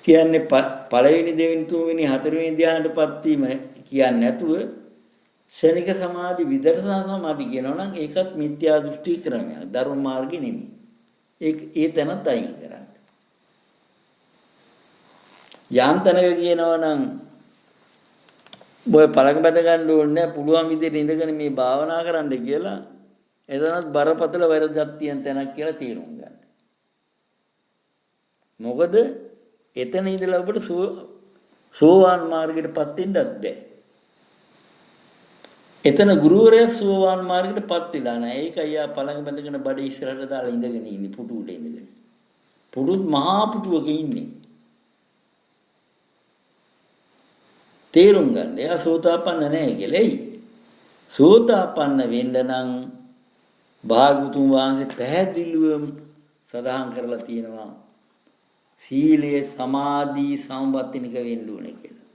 කියන්නේ පළවෙනි දෙවෙනි තුන්වෙනි හතරවෙනි ධ්‍යානටපත් වීම කියන්නේ නැතුව ශනික සමාධි විදර්ශනා සමාධි කියනවා නම් ඒකත් මිත්‍යා දෘෂ්ටි ක්‍රමයක්. ධර්ම මාර්ගෙ නෙමෙයි. ඒ තැනත් අයින් කරන්න. යම් තැනක කියනවා නම් ඔය පළක බඳ ගන්න ඕනේ නැහැ පුළුවන් විදිහට ඉඳගෙන මේ භාවනා කරන්න කියලා එතනත් බරපතල වැරද්දක් තියෙන තැනක් කියලා තීරුම් ගන්න. මොකද එතන ඉඳලා ඔබට සෝවාන් මාර්ගයටපත් වෙන්නත් බැහැ. එතන ගුරුවරයා සෝවාන් මාර්ගයටපත් වෙලා නැහැ. ඒකයි යා පළඟ බඳගෙන බඩ ඉස්සරහට දාලා ඉඳගෙන ඉන්නේ පුටු උඩ ඉඳගෙන. පුටුත් මහා පුටුවක ඉන්නේ. තේරුම් ගන්න. එයා සෝතාපන්න නැහැ කියලා. එයි. සෝතාපන්න වෙන්න නම් භාගතුන් වහන්සේ පැහැදිලිවම සඳහන් කරලා තියෙනවා. සීලය සමාධි සම්පත්තිනික වෙන්න ඕනේ කියලා.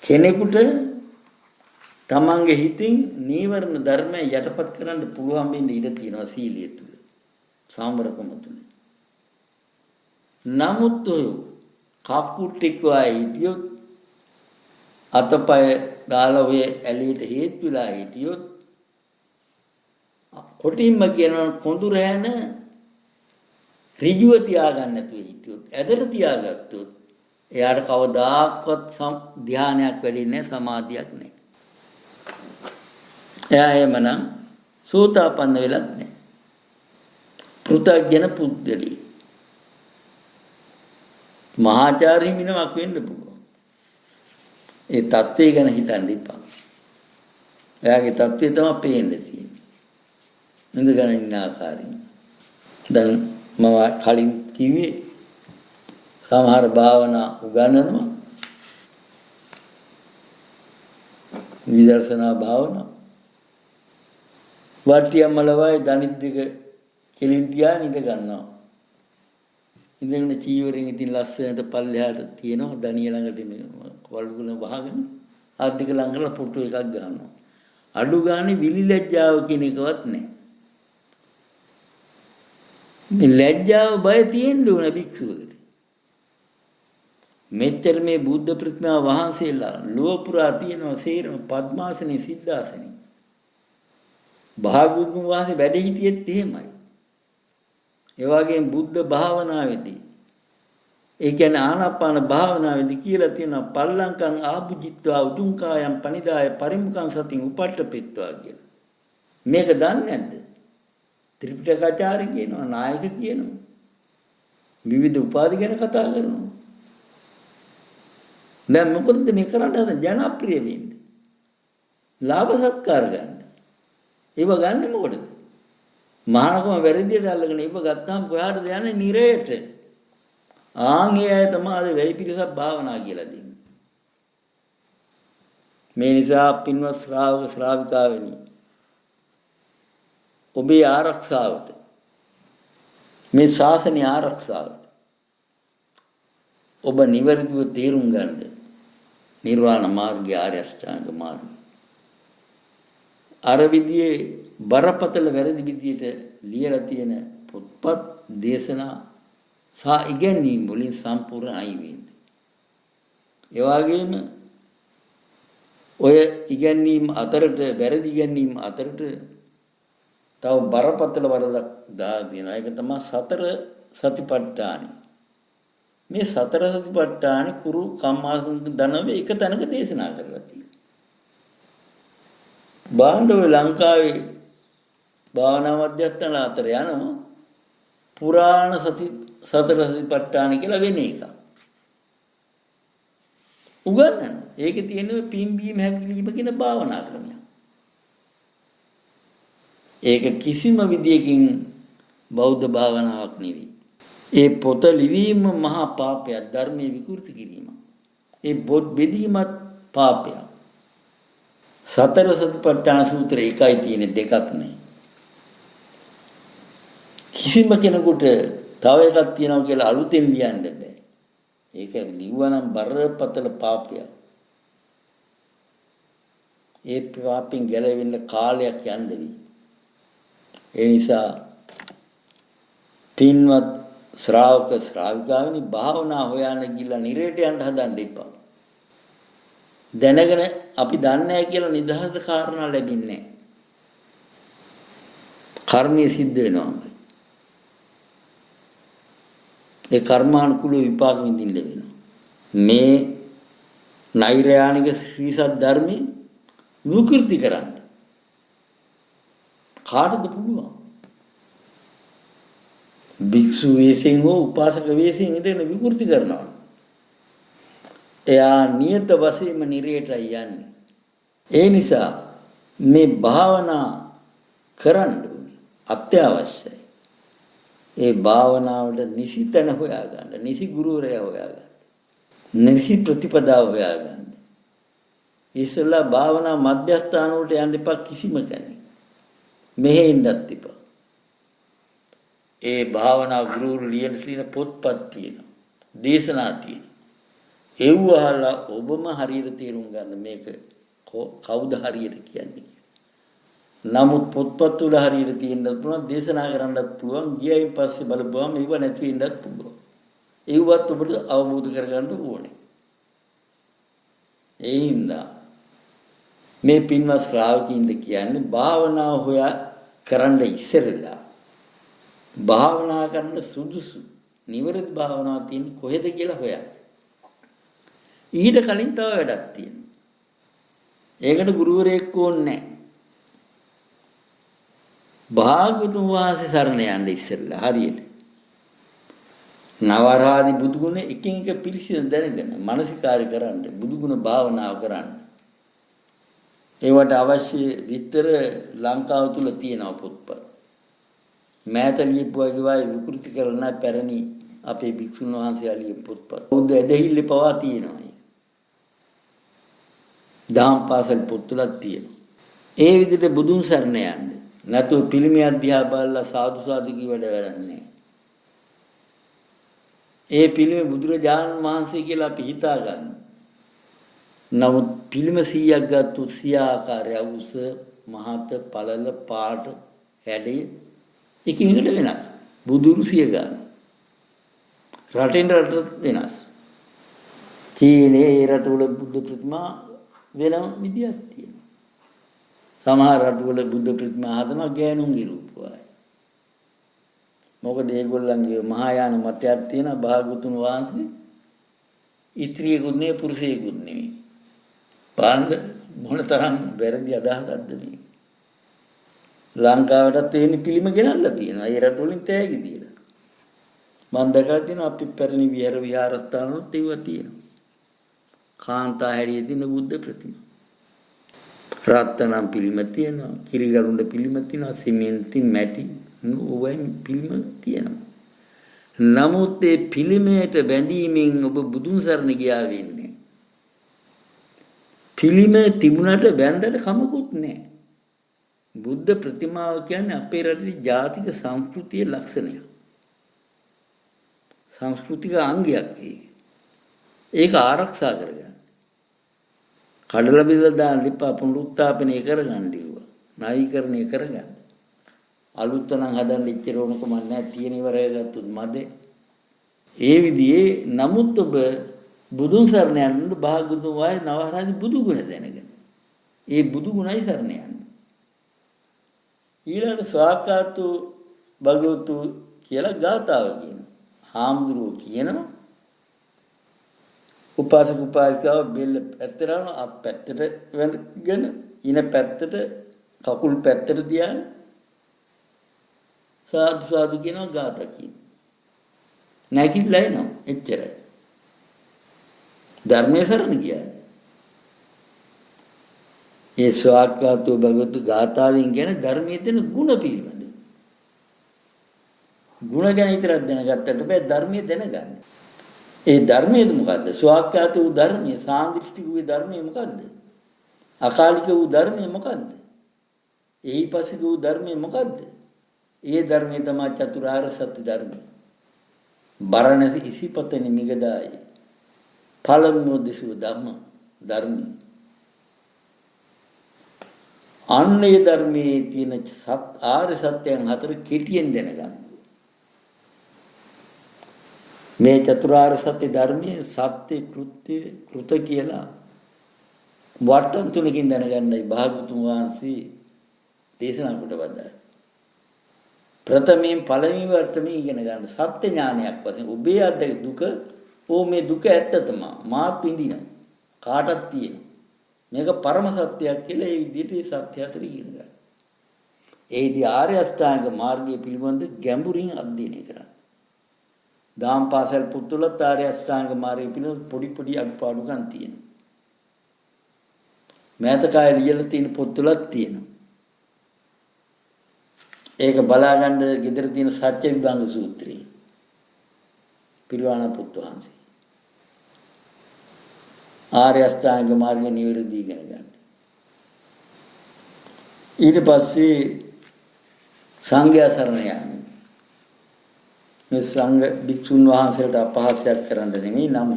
කෙනෙකුට තමන්ගේ හිතින් නීවරණ ධර්ම යටපත් කරන්න පුළුවන් වෙන්න ඉඩ තියෙනවා සීලිය තුල. සාමරකම තුල. නමුත් කපුටෙක්වා හිටියොත් අතපය දාලා ඔය ඇලියට හේතු වෙලා හිටියොත් කොටින්ම කියනවා කොඳුර හැන ඍජුව තියාගන්න නැතුව හිටියොත් ඇදට තියාගත්තොත් එයාට කවදාකවත් ධානයක් වැඩින්නේ නැහැ සමාධියක් නැහැ. එයා එහෙමනම් සෝතාපන්න වෙලත් නැහැ. පෘථග්ජන පුද්ගලී. මහාචාර්ය හිමිනමක් වෙන්න පුළුවන්. ඒ தත්ත්වය ගැන හිතන්න එපා. එයාගේ தත්ත්වය තමයි පේන්න තියෙන්නේ. ඉඳගෙන ඉන්න ආකාරයෙන්. දැන් මම කලින් කිව්වේ සමහර භාවනා උගන්වනවා විදර්ශනා භාවනා වට්ටියම්මලවයි දනිත් දෙක කෙලින් තියාගෙන ඉඳ ගන්නවා ඉඳගෙන චීවරෙන් ඉතින් ලස්සනට පල්ලෙහාට තියෙනවා දනිය ළඟට වල්ගුණ වහගෙන ආද්දික ළඟ කරලා පුටු එකක් ගන්නවා අඩු ගානේ විලි ලැජ්ජාව කියන එකවත් නැහැ මේ ලැජ්ජාව බය තියෙන්න ඕන භික්ෂුවකට මෙච්චර මේ බුද්ධ ප්‍රතිමා වහන්සේලා ලෝක පුරා තියෙනවා සේරම පద్මාසනේ සිද්ධාසනේ භාගතුන් වහන්සේ වැඩ හිටියෙත් එහෙමයි ඒ වගේම බුද්ධ භාවනාවේදී ඒ කියන්නේ ආනාපාන භාවනාවේදී කියලා තියෙනවා පල්ලංකං ආභුජිත්වා උතුංකායම් පනිදාය පරිමුඛං සතින් උපට්ඨපෙත්වා කියලා මේක දන්නේ නැද්ද ත්‍රිපිටකාචාර්ය කියනවා නායක කියනවා විවිධ උපාධි ගැන කතා කරනවා දැන් මොකද මේ කරන්න හදන ජනප්‍රිය වෙන්නේ ලාභ සත්කාර ගන්න ඒව ගන්නෙ මොකටද මහානකම වැරදියට අල්ලගෙන ඒව ගත්තාම කොහාටද යන්නේ නිරයට ආන් ඒ අය තමයි වැඩි පිරිසක් භාවනා කියලා දෙන්නේ මේ නිසා පින්වත් ශ්‍රාවක ශ්‍රාවිකාවෙනි ඔබේ ආරක්ෂාවට මේ ශාසනය ආරක්ෂාවට ඔබ නිවැරදිව තේරුම් ගන්න නිර්වාණ මාර්ගය ආර්ය අෂ්ටාංග මාර්ගය අර විදිහේ බරපතල වැරදි විදියට ලියලා තියෙන පොත්පත් දේශනා සහ ඉගැන්වීම් වලින් සම්පූර්ණ අයින් වෙන්න. ඒ වගේම ඔය ඉගැන්වීම් අතරට වැරදි ඉගැන්වීම් අතරට තව බරපතල වරදක් දාලා දෙනවා. ඒක තමයි සතර සතිපට්ඨානෙ. මේ සතර සතිපට්ඨානෙ කුරු කම්මාසන ධනව එක තැනක දේශනා කරලා තියෙනවා. බාණ්ඩව ලංකාවේ භාවනා මධ්‍යස්ථාන අතර යනවා පුරාණ සති සතර සතිපට්ඨාන කියලා වෙන එකක්. උගන්වන. ඒකේ තියෙන පිම්බීම හැකිලිම කියන භාවනා ක්‍රමයක්. ඒක කිසිම විදියකින් බෞද්ධ භාවනාවක් නෙවෙයි. ඒ පොත ලිවීම මහා පාපයක් ධර්මයේ විකෘති කිරීම. ඒ බොත් බෙදීමත් පාපයක්. සතර සතිපට්ඨාන සූත්‍රය එකයි තියෙන්නේ, දෙකක් නෑ. කිසිම කෙනෙකුට තව එකක් තියෙනවා කියලා අලුතෙන් ලියන්න බෑ. ඒක ලිව්වනම් බරපතල පාපයක්. ඒ පාපෙන් ගැලවෙන්න කාලයක් යන්න වෙයි. ඒ නිසා පින්වත් ශ්‍රාවක ශ්‍රාවිකාවනි, භාවනා හොයන්න ගිහලා නිරේට යන්න හදන්න එපා. දැනගෙන අපි දන්නේ නැහැ කියලා නිදහස කාරණා ලැබෙන්නේ නැහැ. කර්මයේ සිද්ධ වෙනවා. ඒ කර්මානුකූල විපාක විඳින්න වෙනවා. මේ නෛර්යානික ශ්‍රී සත්‍ය ධර්මයේ විකෘති කරන්න කාටද පුළුවන්? භික්ෂු වේසෙන් හෝ උපාසක වේසෙන් ඉඳගෙන විකෘති කරනවා. එයා නියත වශයෙන්ම නිරේටයි යන්නේ. ඒ නිසා මේ භාවනා කරන්න ඕනේ, අත්‍යවශ්‍යයි. ඒ භාවනාවට නිසි තැන හොයාගන්න, නිසි ගුරුවරයා හොයාගන්න, නිසි ප්‍රතිපදාව හොයාගන්න. ඉස්සෙල්ලා භාවනා මධ්‍යස්ථාන වලට යන්න එපා කිසිම කෙනෙක්. මෙහෙ ඉන්නත් එපා. ඒ භාවනා ගුරුවරු ලියන පොත්පත් තියෙනවා, දේශනා තියෙනවා. ඒව අහලා ඔබම හරියට තේරුම් ගන්න මේක කවුද හරියට කියන්නේ. නමුත් පොත්පත් වල හරියට තියෙන්නත් පුළුවන්, දේශනා කරන්නත් පුළුවන්, ගියයින් පස්සේ බලපුවම ඒව නැති වෙන්නත් පුළුවන්. ඒවත් ඔබට අවබෝධ කරගන්න ඕනේ. ඒ හින්දා මේ පින්වත් ශ්‍රාවකින්ද කියන්නේ භාවනාව හොයා කරන්න ඉස්සෙල්ලා භාවනා කරන්න සුදුසු නිවැරදි භාවනාවක් තියෙන්නේ කොහෙද කියලා හොයන්න. ඊට කලින් තව වැඩක් තියෙනවා. ඒකට ගුරුවරයෙක් ඕනේ නැහැ. භාගතුන් වහන්සේ සරණ යන්න ඉස්සෙල්ලා හරියට නවරාදි බුදුගුණ එකින් එක පිළිසිඳ දැනගෙන මානසිකාරය කරන්න, බුදුගුණ භාවනාව කරන්න. ඒවට අවශ්‍ය විතර ලංකාව තුල තියෙනවා පොත්පත්. මෑත ලියපුවා කිව්වා විකෘති කරන පැරණි අපේ භික්ෂුන් වහන්සේලා ලියපු පොත්පත්. බෞද්ධ ඇදහිල්ල පවා තියෙනවා. දහම් පාසල් පොත්වලක් තියෙනවා. ඒ විදිහට බුදුන් සරණ යන්න. නැතුව පිළිමය අධ්‍යා බලලා සාදු සාදු කී වැඩ වැඩන්නේ. ඒ පිළිමය බුදුරජාණන් වහන්සේ කියලා අපි හිතා ගන්න. නමුත් පිළිම 100ක් ගත්තොත් 100 ආකාරය උස, මහත, පළල, පාට, හැඩය එකින් එකට වෙනස්. බුදුරු 100 ගන්න. රටින් රට වෙනස්. චීනේ රටවල බුද්ධ ප්‍රතිමා වෙනම විදියක් තියෙනවා. සමහර රටවල බුද්ධ ප්‍රතිමා හදනවා ගෑනුන්ගේ රූපවයි. මොකද ඒගොල්ලන්ගේ මහායාන මතයක් තියෙන භාගතුන් වහන්සේ ඉත්‍රියෙකුත් නෙවෙයි පුරුෂයෙකුත් නෙවෙයි. බලන්න මොනතරම් වැරදි අදහසක්ද මේ. ලංකාවටත් එන්නේ පිළිම ගෙනල්ලා තියෙනවා. ඒ රටවලින් තෑගි දීලා. මම දැකලා තියෙනවා අපි පැරණි විහාර විහාරස්ථාන වලත් ඒවා තියෙනවා. කාන්තා හැරියේ තියෙන බුද්ධ ප්‍රතිමා. රත්තරන් පිළිම තියෙනවා, කිරිගරුඬ පිළිම තියෙනවා, සිමෙන්ති මැටි ඕවයින් පිළිම තියෙනවා. නමුත් ඒ පිළිමයට බැඳීමෙන් ඔබ බුදුන් සරණ ගියා වෙන්නේ. පිළිම තිබුණට බැඳලා කමකුත් නැහැ. බුද්ධ ප්‍රතිමාව කියන්නේ අපේ රටේ ජාතික සංස්කෘතියේ ලක්ෂණයක්. සංස්කෘතික අංගයක් ඒක. ඒක ආරක්ෂා කරගන්න. කඩලා බිඳලා දාන්න එපා, පුනරුත්ථාපනය කරගන්න ඉවවා. නවීකරණය කරගන්න. අලුත් නම් හදන්න ඉච්චර ඕන කමක් නැහැ. තියෙන ඉවරය ගත්තොත් මදේ. ඒ විදිහේ නමුත් ඔබ බුදුන් සරණ යන්න භාගතුන් වහන්සේ නවහරාදි බුදු ගුණ දැනගෙන. ඒ බුදු ගුණයි සරණ යන්න. ඊළඟ ස්වාකාතු භගවතු කියලා ගාතාව කියනවා. හාමුදුරුවෝ කියනවා උපාසක උපාසිකාව බෙල්ල පැත්තටම අත් පැත්තට වැඳගෙන ඉන පැත්තට කකුල් පැත්තට තියාගෙන සාදු සාදු කියනවා ගාථා කියනවා. නැගිටලා එනවා එච්චරයි. ධර්මයේ සරණ ගියා. ඒ ස්වාක්ඛාතෝ භගවතු ගාථාවෙන් කියන ධර්මයේ තියෙන ಗುಣ පිළිබඳ. ಗುಣ ගැන විතරක් දැනගත්තට බෑ ධර්මයේ දැනගන්න. ඒ ධර්මයේ මොකද්ද? ස්වාක්ඛාතෝ ධර්මයේ සාන්දෘෂ්ටිකයේ ධර්මයේ මොකද්ද? අකාලික වූ ධර්මය මොකද්ද? එහිපසික වූ ධර්මය මොකද්ද? ඒ ධර්මය තමයි චතුරාර්ය සත්‍ය ධර්මය. බරණැසි ඉසිපතනි මිගදායි පළමුව දිසූ ධර්මය. අන්නේ ධර්මයේ තියෙන ආර්ය සත්‍යයන් හතර කෙටියෙන් දැනගන්න. මේ චතුරාර්ය සත්‍ය ධර්මයේ සත්‍ය කෘත්‍ය කෘත කියලා වට්ටම් තුනකින් දැනගන්නයි භාගතුන් වහන්සේ දේශනා කොට වදාළේ. ප්‍රථමයෙන් පළවෙනි වට්ටමේ ඉගෙන ගන්න සත්‍ය ඥානයක් වශයෙන් ඔබේ අද්දක දුක මේ දුක ඇත්ත තමයි මාත් විඳිනවා කාටත් තියෙනවා මේක පරම සත්‍යයක් කියලා ඒ විදිහට සත්‍ය හතර ඉගෙන ගන්න. ඒදී ආර්ය අෂ්ටාංග මාර්ගය පිළිබඳ ගැඹුරින් අධ්‍යයනය කරන්න. දාම් පාසල් පුතුලත් ආර්ය අෂ්ටාංග මාර්ගය පිළිබඳ පොඩි පොඩි අඩුපාඩුකම් තියෙනවා. මෑතකාය ලියලා තියෙන පොත්වලත් තියෙනවා. ඒක බලාගන්න ගෙදර තියෙන සත්‍ය විභංග සූත්‍රය. පිරිවාණ පුත් වහන්සේ. ආර්ය අෂ්ටාංග මාර්ගය නිවැරදි ඉගෙන ගන්න. ඊට පස්සේ සංඝයා සරණ යන්නේ. මේ සංඝ භික්ෂුන් වහන්සේට අපහාසයක් කරන්න නෙමෙයි නම්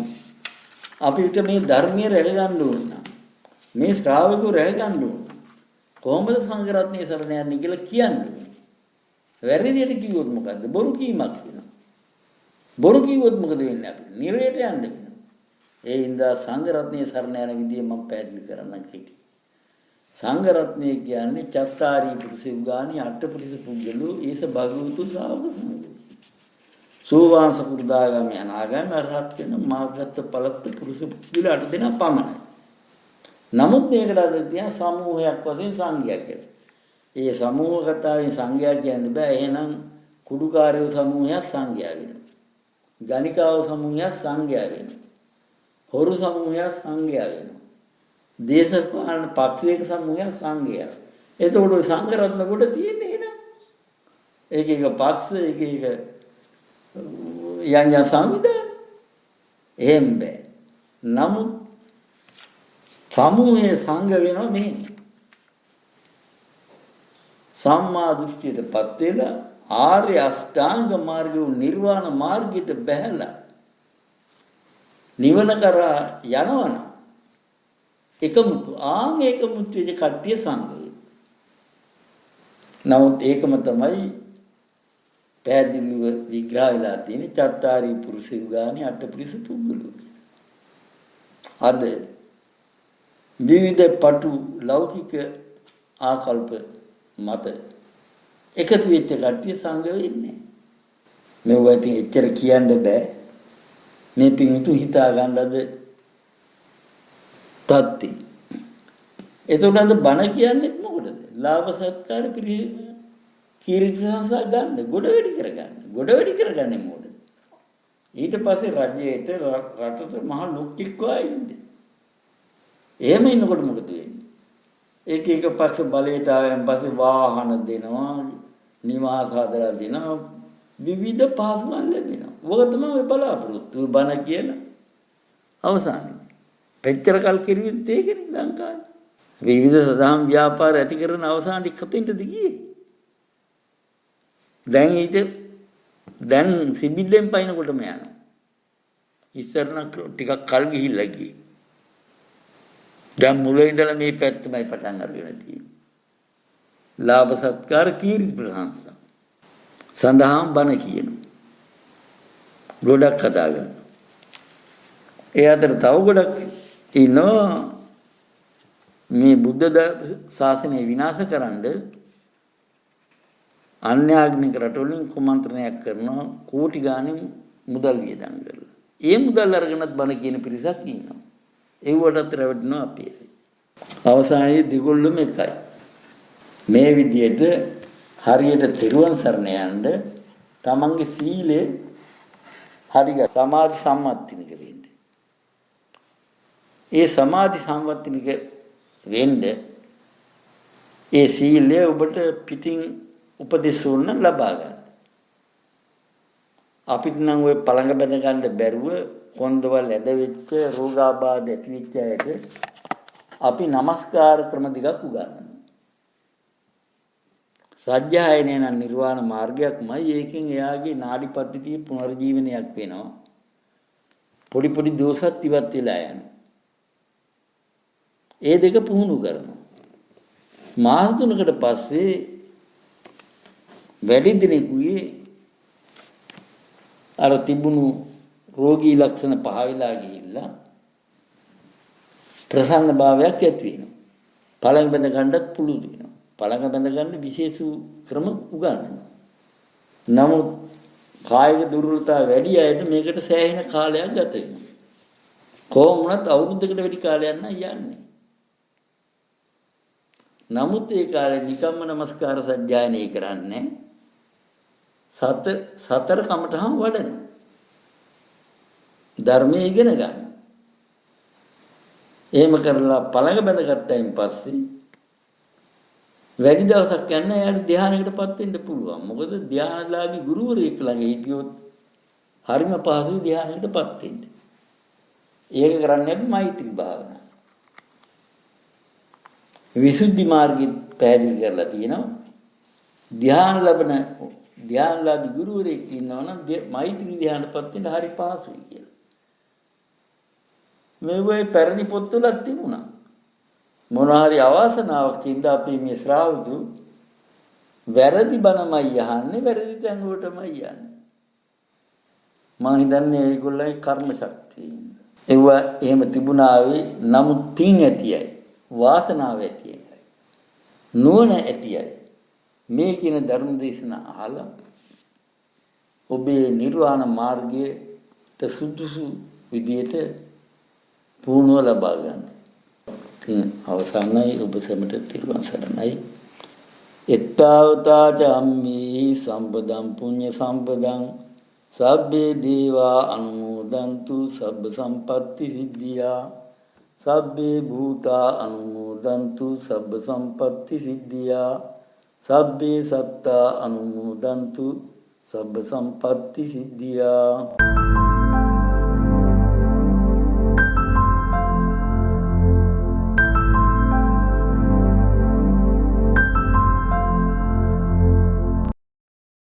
අපිට මේ ධර්මයේ රැක ගන්න ඕන. මේ ශ්‍රාවකෝ රැක ගන්න ඕන. කොහොමද සංඝ රත්නයේ සරණ යන්නේ කියලා කියන්නේ. වැරදියට කිව්වොත් මොකද්ද? බොරු කීමක් වෙනවා. බොරු කිව්වොත් මොකද වෙන්නේ අපිට? නිරයට යන්න වෙනවා. ඒ හින්දා සංඝ රත්නයේ සරණ යන විදිය මම පැහැදිලි කරන්න කෙටි. සංඝ රත්නය කියන්නේ චත්තාරී පුරුෂ යුගානි අට්ඨපුරිස පුද්ගලෝ ඒස භගවතු ශ්‍රාවක සංඝෝ. සෝවාන් සකු르දාගාමී අනාගාමී අරහත් වෙන මාර්ගගත ඵලත් පුරුෂ පුද්ගලෝ 8 දෙනා පමණයි. නමුත් මේකට අද තියන සමූහයක් වශයෙන් සංඝයා කියලා. ඒ සමූහ කතාවෙන් සංඝයා කියන්න බෑ. එහෙනම් කුඩුකාරයෝ සමූහයක් සංඝයා වෙනවා. ගණිකාව සමූහයක් සංඝයා වෙනවා. හොරු සමූහයක් සංඝයා වෙනවා. දේශපාලන පක්ෂයක සමූහයක් සංඝයා. එතකොට සංඝ රත්න කොට තියෙන්නේ එහෙනම්. එක එක පක්ෂ එක එක යම් සංවිධාන. එහෙම බෑ. නමුත් සමූහයේ සංඝ වෙනවා මෙහෙම. සම්මා දෘෂ්ටියටපත් වෙලා ආර්ය අෂ්ටාංග මාර්ගය නිර්වාණ මාර්ගයට බැහැලා නිවන කරා යනවනම් එකමුතු එකමුතු වෙච්ච කට්ටිය සංඝය. නමුත් ඒකම තමයි පැහැදිලිව විග්‍රහ වෙලා තියෙන චත්තාරී පුරුෂ යුගානි අට්ඨපුරිස පුද්ගලෝ. අද විවිධ පටු ලෞකික ආකල්ප මත එකතු වෙච්ච කට්ටිය සංඝ වෙන්නේ. මේවා ඉතින් එච්චර කියන්න බෑ. මේ පිටු හිතා ගන්නද තත්ති. එතකොට අද බණ කියන්නේ මොකටද? ලාභ සත්කාර කීර්ති ප්‍රශංසා ගන්න, ගොඩ වැඩි කරගන්න. ගොඩ වැඩි කරගන්නේ මොකටද? ඊට පස්සේ රජයට රටට මහ ලොක්ෙක් වයි ඉන්නේ. එහෙම ඉන්නකොට මොකද වෙන්නේ? එක පක්ෂ බලයට ආවෙන් පස්සේ වාහන දෙනවා, නිවාස හදලා දෙනවා, විවිධ පහසුකම් ලැබෙනවා. ඔය තමයි බලාපොරොත්තු බණ කියන අවසානයේ. පෙච්චර කල් කිරුවෙත් ඒකනේ ලංකාවේ. විවිධ සදාම් ව්‍යාපාර ඇති කරන අවසානයේ කතෙන්ටද ගියේ. දැන් සිබිල්ලෙන් පයින්නකොටම යනවා. ඉස්සරන ටිකක් කල් ගිහිල්ලා ගියේ. දැන් මුලින් ඉඳලා මේ පැත්තමයි පටන් අරගෙන තියෙන්නේ. ලාභ සත්කාර කීර්ති ප්‍රශංසා සඳහාම බණ කියනවා. ගොඩක් කතා කරනවා. ඒ අතර තව ගොඩක් ඉන්නවා මේ බුද්ධ ශාසනය විනාශ කරන්න අන්‍යාගමික රටවලින් කුමන්ත්‍රණයක් කරනවා කෝටි ගාණින් මුදල් වියදම් කරලා. ඒ මුදල් අරගෙනත් බණ කියන පිරිසක් ඉන්නවා. ඒවටත් රැවටෙනවා අපි. අවසානයේ දෙගොල්ලම එකයි. මේ විදිහට හරියට තෙරුවන් සරණ යන්න තමන්ගේ සීලය හරිය සමාධි සම්මත්තිනික වෙන්න. ඒ සමාධි සම්මත්තිනික වෙන්න ඒ සීලය ඔබට පිටින් උපදෙස් වුණ ලබා ගන්න. අපිට නම් ඔය පළඟ බැඳ ගන්න බැරුව කොන්දවල් ඇද වෙච්ච රෝගාබාධ ඇති වෙච්ච අයට අපි নমස්කාර ක්‍රම දෙකක් උගන්වනවා. සත්‍යයනේ නම් නිර්වාණ මාර්ගයක්මයි. ඒකෙන් එයාගේ නාඩි පද්ධතිය පුනර්ජීවනයක් වෙනවා. පොඩි පොඩි දෝෂත් ඉවත් වෙලා යනවා. ඒ දෙක පුහුණු කරනවා. මාස 3කට පස්සේ වැඩි දිනෙකුගේ අර තිබුණු රෝගී ලක්ෂණ පහ වෙලා ගිහිල්ලා ප්‍රසන්න භාවයක් ඇති වෙනවා. පළඟ බඳ ගන්නත් පුළුවන් වෙනවා. පළඟ බඳ ගන්න විශේෂ ක්‍රම උගන්වනවා. නමුත් කායික දුර්වලතාව වැඩි අයට මේකට සෑහෙන කාලයක් ගත වෙනවා. කොහොම වුණත් අවුරුද්දකට වැඩි කාලයක් නම් යන්නේ. නමුත් ඒ කාලේ නිකම්ම নমස්කාර සජ්ජායනය කරන්නේ සතර කමටහන් වඩනවා. ධර්මයේ ඉගෙන ගන්න. එහෙම කරලා පළඟ බැඳගත්තයින් පස්සේ වැඩි දවසක් යන යාට ධානයකටපත් වෙන්න පුළුවන්. මොකද ධානලාභී ගුරුවරයෙක් ළඟ හිටියොත් හරිම පහසුයි ධානයකටපත් වෙන්න. ඒක කරන්නේ අපි මෛත්‍රී භාවනාව. විසුද්ධි මාර්ගය පැහැදිලි කරලා තියෙනවා. ධානලාභී ගුරුවරයෙක් ඉන්නවනම් මෛත්‍රී ධානයටපත් වෙන්න හරි පහසුයි කියලා. මේ වගේ පැරණි පොත්වල තිබුණා. මොන හරි අවාසනාවක් හින්දා අපි මේ ශ්‍රාවකයෝ වැරදි බණමයි අහන්නේ, වැරදි තැන් වලටමයි යන්නේ. මම හිතන්නේ ඒගොල්ලන්ගේ කර්ම ශක්තියින්. ඒවා එහෙම තිබුණාවේ නමුත් පින් ඇතියයි, වාසනාව ඇතියයි, නුවණ ඇතියයි මේ කියන ධර්ම දේශනා අහලා ඔබේ නිර්වාණ මාර්ගයට සුදුසු විදියට පුහුණුව ලබා ගන්න. අවසානයි ඔබ සැමට තිරුවන් සරණයි. එත්තාවතා චම්මේ සම්පදම් පුඤ්ඤ සම්පදං සබ්බේ දේවා අනුමෝදන්තු සබ්බ සම්පatti සිද්ධියා සබ්බේ භූතා අනුමෝදන්තු සබ්බ සම්පatti සිද්ධියා සබ්බේ සත්තා අනුමෝදන්තු සබ්බ සම්පatti සිද්ධියා